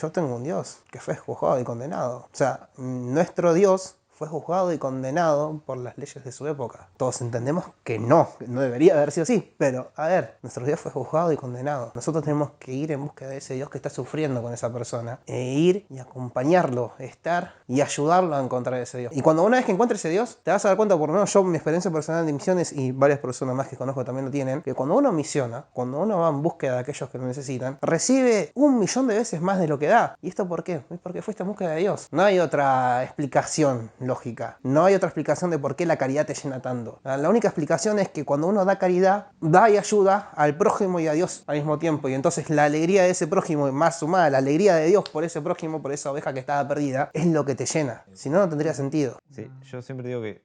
yo tengo un Dios que fue juzgado y condenado? O sea, nuestro Dios fue juzgado y condenado por las leyes de su época. Todos entendemos que no debería haber sido así, pero a ver, nuestro Dios fue juzgado y condenado. Nosotros tenemos que ir en búsqueda de ese Dios que está sufriendo con esa persona, e ir y acompañarlo, estar y ayudarlo a encontrar ese Dios. Y cuando una vez que encuentres ese Dios, te vas a dar cuenta, por lo menos yo, mi experiencia personal de misiones y varias personas más que conozco también lo tienen, que cuando uno misiona, cuando uno va en búsqueda de aquellos que lo necesitan, recibe 1.000.000 de veces más de lo que da. ¿Y esto por qué? Es porque fuiste en búsqueda de Dios. No hay otra explicación lógica. No hay otra explicación de por qué la caridad te llena tanto. La única explicación es que cuando uno da caridad, da y ayuda al prójimo y a Dios al mismo tiempo. Y entonces la alegría de ese prójimo, más sumada a la alegría de Dios por ese prójimo, por esa oveja que estaba perdida, es lo que te llena. Si no, no tendría sentido. Sí, yo siempre digo que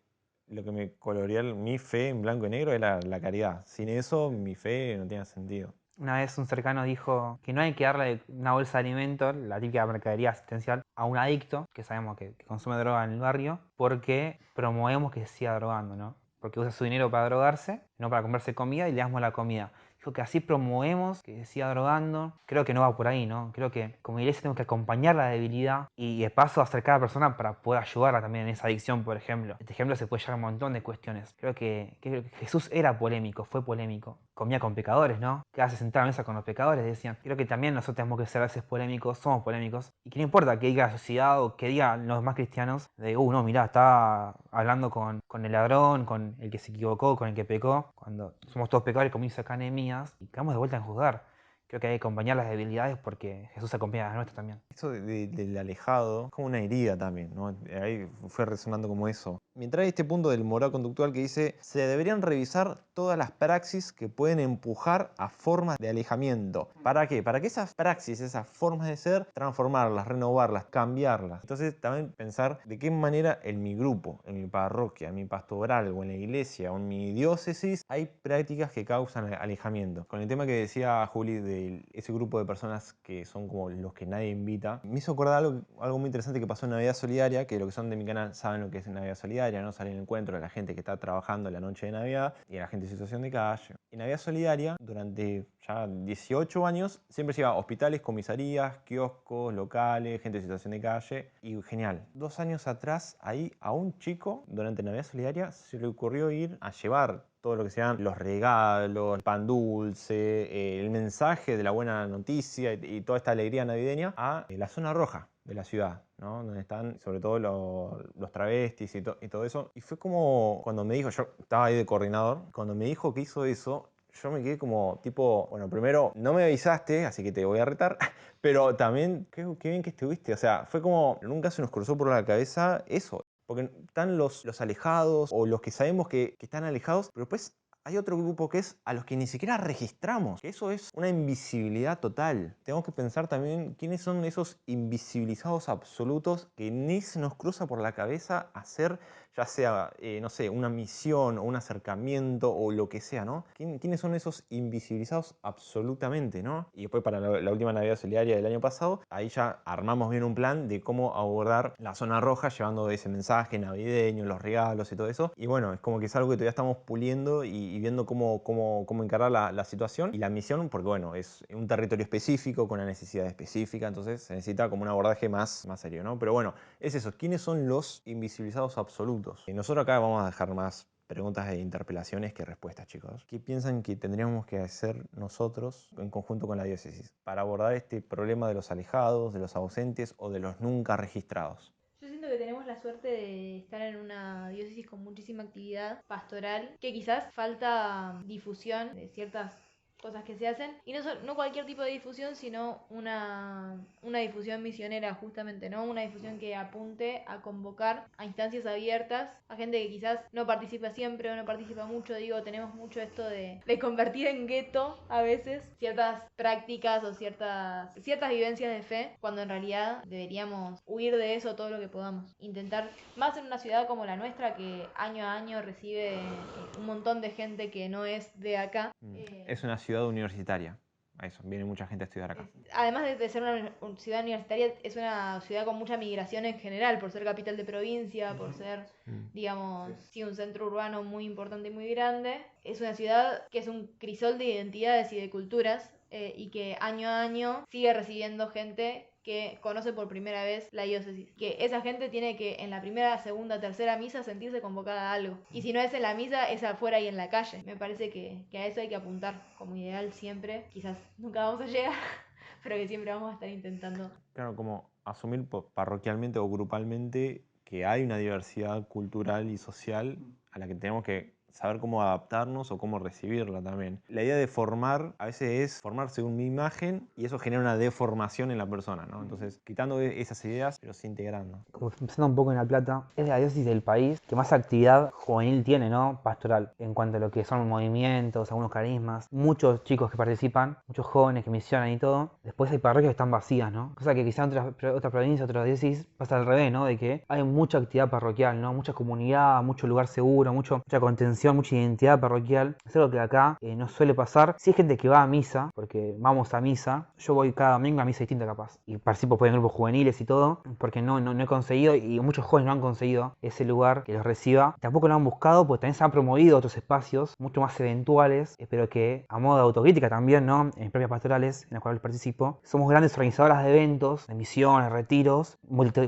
lo que me colorea mi fe en blanco y negro es la caridad. Sin eso, mi fe no tiene sentido. Una vez un cercano dijo que no hay que darle una bolsa de alimentos, la típica mercadería asistencial, a un adicto, que sabemos que consume droga en el barrio, porque promovemos que se siga drogando, ¿no? Porque usa su dinero para drogarse, no para comprarse comida, y le damos la comida. Dijo que así promovemos que se siga drogando. Creo que no va por ahí, ¿no? Creo que como iglesia tenemos que acompañar la debilidad y de paso acercar a la persona para poder ayudarla también en esa adicción, por ejemplo. Este ejemplo se puede llevar a un montón de cuestiones. Creo que Jesús era polémico, fue polémico. Comía con pecadores, ¿no? Que hace sentar a la mesa con los pecadores, decían. Creo que también nosotros tenemos que ser a veces polémicos, somos polémicos. Y que no importa que diga la sociedad o que digan los demás cristianos, de, no, mirá, está hablando con el ladrón, con el que se equivocó, con el que pecó, cuando somos todos pecadores, como dice acá Nehemías, y quedamos de vuelta en juzgar. Creo que hay que acompañar las debilidades porque Jesús acompaña a las nuestras también. Eso del alejado es como una herida también, ¿no? Ahí fue resonando como eso. Mientras hay este punto del moral conductual que dice, se deberían revisar todas las praxis que pueden empujar a formas de alejamiento. ¿Para qué? Para que esas praxis, esas formas de ser, transformarlas, renovarlas, cambiarlas. Entonces también pensar de qué manera en mi grupo, en mi parroquia, en mi pastoral o en la iglesia o en mi diócesis hay prácticas que causan alejamiento. Con el tema que decía Juli de ese grupo de personas que son como los que nadie invita, me hizo acordar algo muy interesante que pasó en Navidad Solidaria, que los que son de mi canal saben lo que es Navidad Solidaria, ¿no? Sale el encuentro de la gente que está trabajando la noche de Navidad y la gente en situación de calle. En Navidad Solidaria, durante ya 18 años, siempre se iba a hospitales, comisarías, kioscos, locales, gente en situación de calle, y genial. 2 años atrás, ahí a un chico, durante Navidad Solidaria, se le ocurrió ir a llevar todo lo que sean los regalos, el pan dulce, el mensaje de la buena noticia y toda esta alegría navideña a la zona roja de la ciudad, ¿no? Donde están sobre todo los travestis y todo eso. Y fue como cuando me dijo, yo estaba ahí de coordinador, cuando me dijo que hizo eso, yo me quedé como tipo, bueno, primero no me avisaste, así que te voy a retar, pero también qué bien que estuviste. O sea, fue como, nunca se nos cruzó por la cabeza eso. Porque están los alejados o los que sabemos que están alejados, pero después hay otro grupo que es a los que ni siquiera registramos, que eso es una invisibilidad total. Tenemos que pensar también quiénes son esos invisibilizados absolutos que ni se nos cruza por la cabeza hacer, ya sea, no sé, una misión o un acercamiento o lo que sea, ¿no? ¿Quiénes son esos invisibilizados absolutamente, ¿no? Y después para la última Navidad Solidaria del año pasado, ahí ya armamos bien un plan de cómo abordar la zona roja llevando ese mensaje navideño, los regalos y todo eso. Y bueno, es como que es algo que todavía estamos puliendo y viendo cómo encarar la situación y la misión, porque bueno, es un territorio específico, con una necesidad específica, entonces se necesita como un abordaje más serio, ¿no? Pero bueno, es eso, ¿quiénes son los invisibilizados absolutos? Nosotros acá vamos a dejar más preguntas e interpelaciones que respuestas, chicos. ¿Qué piensan que tendríamos que hacer nosotros en conjunto con la diócesis para abordar este problema de los alejados, de los ausentes o de los nunca registrados? Yo siento que tenemos la suerte de estar en una diócesis con muchísima actividad pastoral, que quizás falta difusión de ciertas cosas que se hacen, y no cualquier tipo de difusión, sino una difusión misionera justamente, ¿no? Una difusión que apunte a convocar a instancias abiertas, a gente que quizás no participa siempre o no participa mucho. Digo, tenemos mucho esto de convertir en gueto a veces ciertas prácticas o ciertas vivencias de fe, cuando en realidad deberíamos huir de eso todo lo que podamos. Intentar, más en una ciudad como la nuestra, que año a año recibe un montón de gente que no es de acá. Es una ciudad universitaria. A eso, viene mucha gente a estudiar acá. Además de ser una ciudad universitaria, es una ciudad con mucha migración en general, por ser capital de provincia, por ser, digamos, sí, un centro urbano muy importante y muy grande. Es una ciudad que es un crisol de identidades y de culturas, y que año a año sigue recibiendo gente que conoce por primera vez la diócesis. Que esa gente tiene que en la primera, segunda, tercera misa sentirse convocada a algo. Y si no es en la misa, es afuera y en la calle. Me parece que a eso hay que apuntar como ideal siempre. Quizás nunca vamos a llegar, pero que siempre vamos a estar intentando. Claro, como asumir parroquialmente o grupalmente que hay una diversidad cultural y social a la que tenemos que saber cómo adaptarnos o cómo recibirla también. La idea de formar a veces es formar según mi imagen y eso genera una deformación en la persona, ¿no? Entonces, quitando esas ideas, pero sí integrando. Como pensando un poco en La Plata, es la diócesis del país que más actividad juvenil tiene, ¿no? Pastoral, en cuanto a lo que son movimientos, algunos carismas, muchos chicos que participan, muchos jóvenes que misionan y todo. Después hay parroquias que están vacías, ¿no? Cosa que quizá en otras provincias, otras diócesis, pasa al revés, ¿no? De que hay mucha actividad parroquial, ¿no? Mucha comunidad, mucho lugar seguro, mucha contención, mucha identidad parroquial. Es algo que acá no suele pasar. Si hay gente que va a misa, porque vamos a misa, yo voy cada domingo a misa distinta capaz. Y participo pues, en grupos juveniles y todo, porque no he conseguido, y muchos jóvenes no han conseguido ese lugar que los reciba. Tampoco lo han buscado, porque también se han promovido otros espacios, mucho más eventuales, pero que a modo de autocrítica también, ¿no? En propias pastorales, en las cuales participo, somos grandes organizadoras de eventos, de misiones, retiros,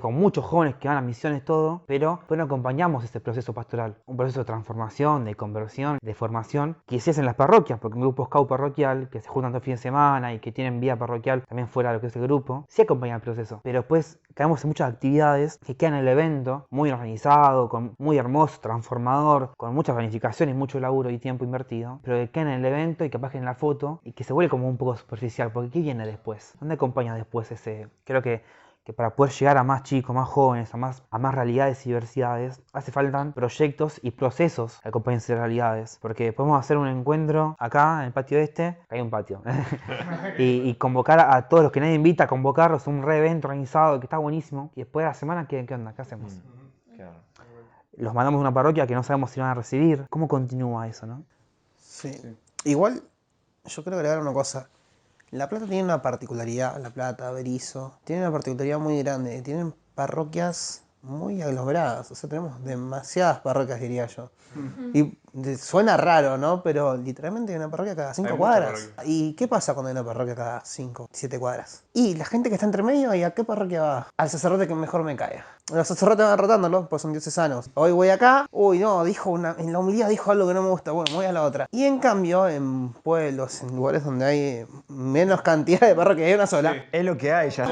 con muchos jóvenes que van a misiones, todo, pero no acompañamos este proceso pastoral, un proceso de transformación, de conversión, de formación, que se hace en las parroquias, porque en grupos CAU parroquial, que se juntan todo el fin de semana y que tienen vida parroquial también fuera de lo que es el grupo, sí acompaña el proceso, pero después caemos en muchas actividades que quedan en el evento, muy organizado, muy hermoso, transformador, con mucha planificación y mucho laburo y tiempo invertido, pero que quedan en el evento y capaz que en la foto, y que se vuelve como un poco superficial, porque ¿qué viene después? ¿Dónde acompaña después ese? Creo que para poder llegar a más chicos, más jóvenes, a más realidades y diversidades, hace falta proyectos y procesos que acompañen esas realidades. Porque podemos hacer un encuentro acá en el patio este, hay un patio, y convocar a todos los que nadie invita, a convocarlos a un re-evento organizado que está buenísimo. Y después de la semana, ¿qué onda? ¿Qué hacemos? Claro. Los mandamos a una parroquia que no sabemos si van a recibir. ¿Cómo continúa eso, no? Sí. Igual, yo quiero agregar una cosa. La Plata tiene una particularidad, La Plata, Berisso, tiene una particularidad muy grande. Tienen parroquias muy aglomeradas, o sea, tenemos demasiadas parroquias, diría yo. Y suena raro, ¿no? Pero literalmente hay una parroquia cada 5 cuadras. ¿Y qué pasa cuando hay una parroquia cada 5, 7 cuadras? Y la gente que está entre medio, ¿y a qué parroquia va? Al sacerdote que mejor me caiga. Los sacerdotes van rotándolo, pues son diocesanos. Hoy voy acá, uy, no, en la homilía dijo algo que no me gusta, bueno, voy a la otra. Y en cambio, en pueblos, en lugares donde hay menos cantidad de parroquias, hay una sola. Sí, es lo que hay ya.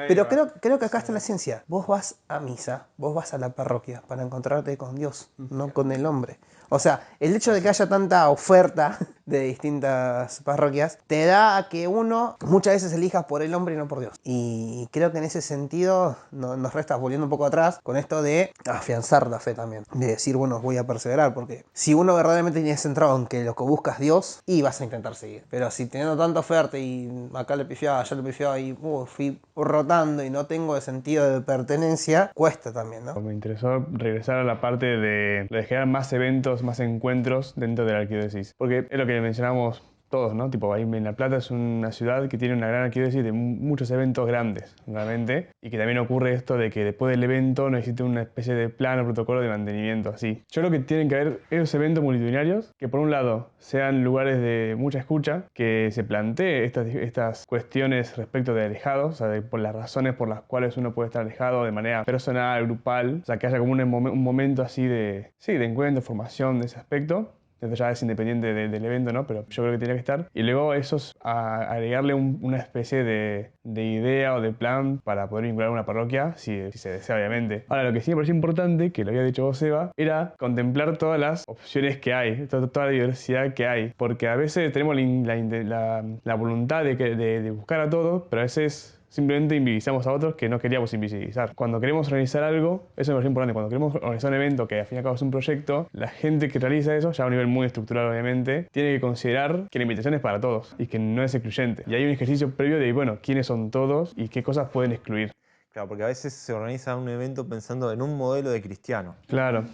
Pero creo que acá está la ciencia. Vos vas a misa, vos vas a la parroquia para encontrarte con Dios, no con el hombre. O sea, el hecho de que haya tanta oferta de distintas parroquias te da a que uno muchas veces elijas por el hombre y no por Dios. Y creo que en ese sentido nos resta, volviendo un poco atrás, con esto de afianzar la fe también. De decir, bueno, voy a perseverar, porque si uno verdaderamente tiene centrado en que lo que busca es Dios, y vas a intentar seguir. Pero si teniendo tanta oferta y acá le pifiaba, allá le pifiaba y fui rotando y no tengo el sentido de pertenencia, cuesta también, ¿no? Me interesó regresar a la parte de generar más eventos, más encuentros dentro de la arquidiócesis. Porque es lo que mencionamos todos, ¿no? Tipo, ahí en La Plata es una ciudad que tiene una gran arquidiócesis de muchos eventos grandes, realmente. Y que también ocurre esto de que después del evento no existe una especie de plan o protocolo de mantenimiento, así. Yo creo que tienen que haber esos eventos multitudinarios que, por un lado, sean lugares de mucha escucha, que se plantee estas cuestiones respecto de alejados, o sea, por las razones por las cuales uno puede estar alejado de manera personal, grupal, o sea, que haya como un momento así de encuentro, formación de ese aspecto. Esto ya es independiente del evento, ¿no? Pero yo creo que tiene que estar. Y luego agregarle una especie de idea o de plan para poder vincular una parroquia, si se desea, obviamente. Ahora, lo que sí me pareció importante, que lo había dicho vos, Eva, era contemplar todas las opciones que hay, toda la diversidad que hay. Porque a veces tenemos la voluntad de buscar a todos, pero a veces simplemente invisibilizamos a otros que no queríamos invisibilizar. Cuando queremos organizar algo, eso me parece importante, cuando queremos organizar un evento que al fin y al cabo es un proyecto, la gente que realiza eso, ya a un nivel muy estructural obviamente, tiene que considerar que la invitación es para todos y que no es excluyente. Y hay un ejercicio previo de, bueno, quiénes son todos y qué cosas pueden excluir. Claro, porque a veces se organiza un evento pensando en un modelo de cristiano. Claro.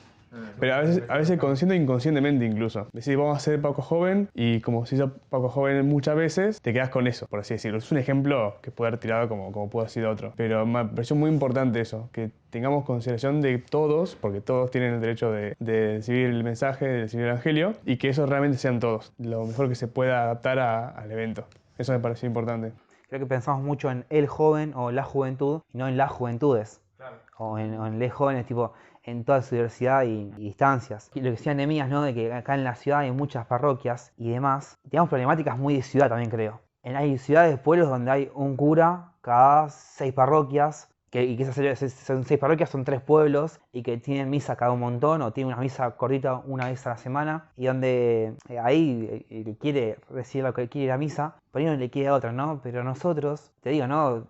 Pero a veces consciente e inconscientemente incluso. Decís, vamos a hacer Paco Joven y como se hizo Paco Joven muchas veces, te quedas con eso, por así decirlo. Es un ejemplo que puede haber tirado como pudo haber sido otro. Pero me pareció muy importante eso, que tengamos consideración de todos, porque todos tienen el derecho de recibir el mensaje, de recibir el evangelio, y que eso realmente sean todos, lo mejor que se pueda adaptar al evento. Eso me pareció importante. Creo que pensamos mucho en el joven o la juventud, y no en las juventudes. Claro. O en les jóvenes, tipo, en toda su diversidad y distancias. Y lo que decía Nehemías, ¿no? De que acá en la ciudad hay muchas parroquias y demás. Tenemos problemáticas muy de ciudad también, creo. Hay ciudades, pueblos donde hay un cura cada 6 parroquias y que son 6 parroquias, son 3 pueblos, y que tienen misa cada un montón, o tienen una misa cortita una vez a la semana, y donde ahí quiere recibir lo que quiere la misa, por ahí no le queda otra, ¿no? Pero nosotros, te digo, ¿no?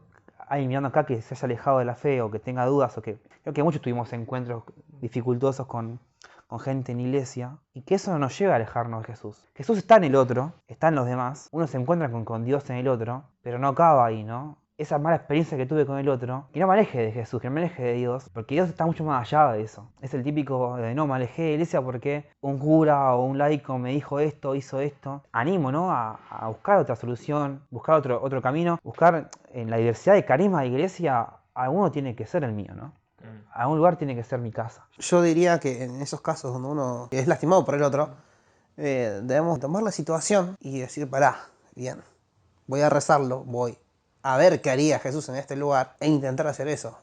Alguien mirando acá que se haya alejado de la fe, o que tenga dudas, o que creo que muchos tuvimos encuentros dificultosos con gente en iglesia, y que eso no nos lleva a alejarnos de Jesús. Jesús está en el otro, está en los demás, uno se encuentra con Dios en el otro, pero no acaba ahí, ¿no? Esa mala experiencia que tuve con el otro, que no me aleje de Jesús, que me aleje de Dios, porque Dios está mucho más allá de eso. Es el típico de no, me alejé de la iglesia porque un cura o un laico me dijo esto, hizo esto. Animo, ¿no? A buscar otra solución, buscar otro camino, buscar en la diversidad de carismas de iglesia, alguno tiene que ser el mío, ¿no? Algún lugar tiene que ser mi casa. Yo diría que en esos casos donde uno es lastimado por el otro, debemos tomar la situación y decir, pará, bien, voy a rezarlo, voy a ver qué haría Jesús en este lugar e intentar hacer eso.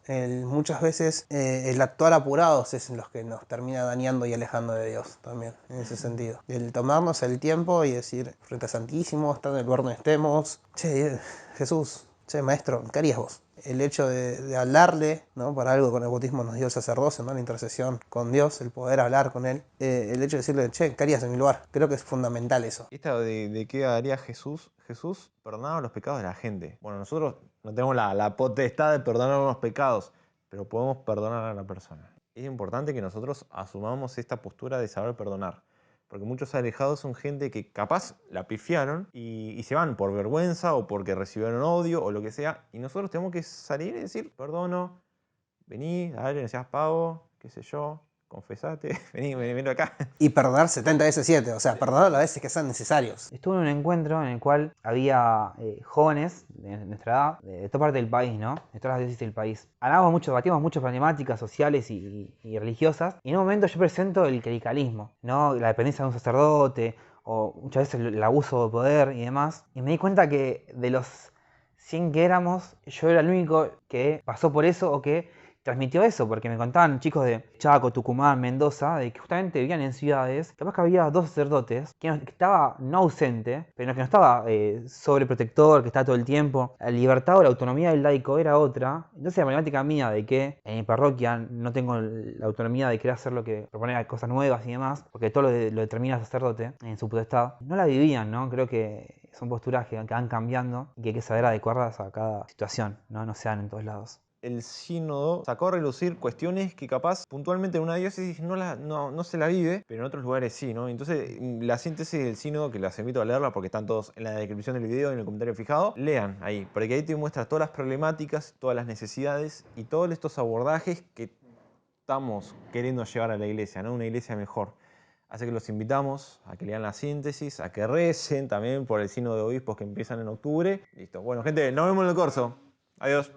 Muchas veces el actuar apurados es los que nos termina dañando y alejando de Dios también, en ese sentido. El tomarnos el tiempo y decir, frente a Santísimo, estar en el lugar donde estemos, che, Jesús, che, maestro, ¿qué harías vos? El hecho de hablarle, ¿no? Para algo con el bautismo nos dio el sacerdocio, ¿no? La intercesión con Dios, el poder hablar con Él. El hecho de decirle, che, ¿qué harías en mi lugar? Creo que es fundamental eso. Esta de qué haría Jesús. Jesús perdonaba los pecados de la gente. Bueno, nosotros no tenemos la potestad de perdonar los pecados, pero podemos perdonar a la persona. Es importante que nosotros asumamos esta postura de saber perdonar. Porque muchos alejados son gente que capaz la pifiaron y se van por vergüenza o porque recibieron odio o lo que sea. Y nosotros tenemos que salir y decir, perdono, vení, dale, no seas pavo, qué sé yo, confesate, vení acá. Y perdonar 70 veces 7, o sea, perdonar las veces que sean necesarios. Estuve en un encuentro en el cual había jóvenes de nuestra edad, de toda parte del país, ¿no? De todas las diócesis del país. Batíamos muchas problemáticas sociales y religiosas, y en un momento yo presento el clericalismo, ¿no? La dependencia de un sacerdote, o muchas veces el abuso de poder y demás. Y me di cuenta que de los 100 que éramos, yo era el único que pasó por eso o que transmitió eso, porque me contaban chicos de Chaco, Tucumán, Mendoza, de que justamente vivían en ciudades, capaz que había 2 sacerdotes, que estaba no ausente, pero que no estaba sobreprotector, que estaba todo el tiempo. La libertad o la autonomía del laico era otra. Entonces la problemática mía de que en mi parroquia no tengo la autonomía de querer hacer lo que proponer cosas nuevas y demás, porque todo lo determina el sacerdote en su potestad, no la vivían, ¿no? Creo que son posturas que van cambiando y que hay que saber adecuarlas a cada situación, ¿no? No se dan en todos lados. El sínodo sacó a relucir cuestiones que capaz puntualmente en una diócesis no se la vive, pero en otros lugares sí, ¿no? Entonces la síntesis del sínodo, que las invito a leerla porque están todos en la descripción del video y en el comentario fijado, lean ahí, porque ahí te muestra todas las problemáticas, todas las necesidades y todos estos abordajes que estamos queriendo llevar a la iglesia, ¿no? Una iglesia mejor. Así que los invitamos a que lean la síntesis, a que recen también por el sínodo de obispos que empiezan en octubre. Listo. Bueno, gente, nos vemos en el corso. Adiós.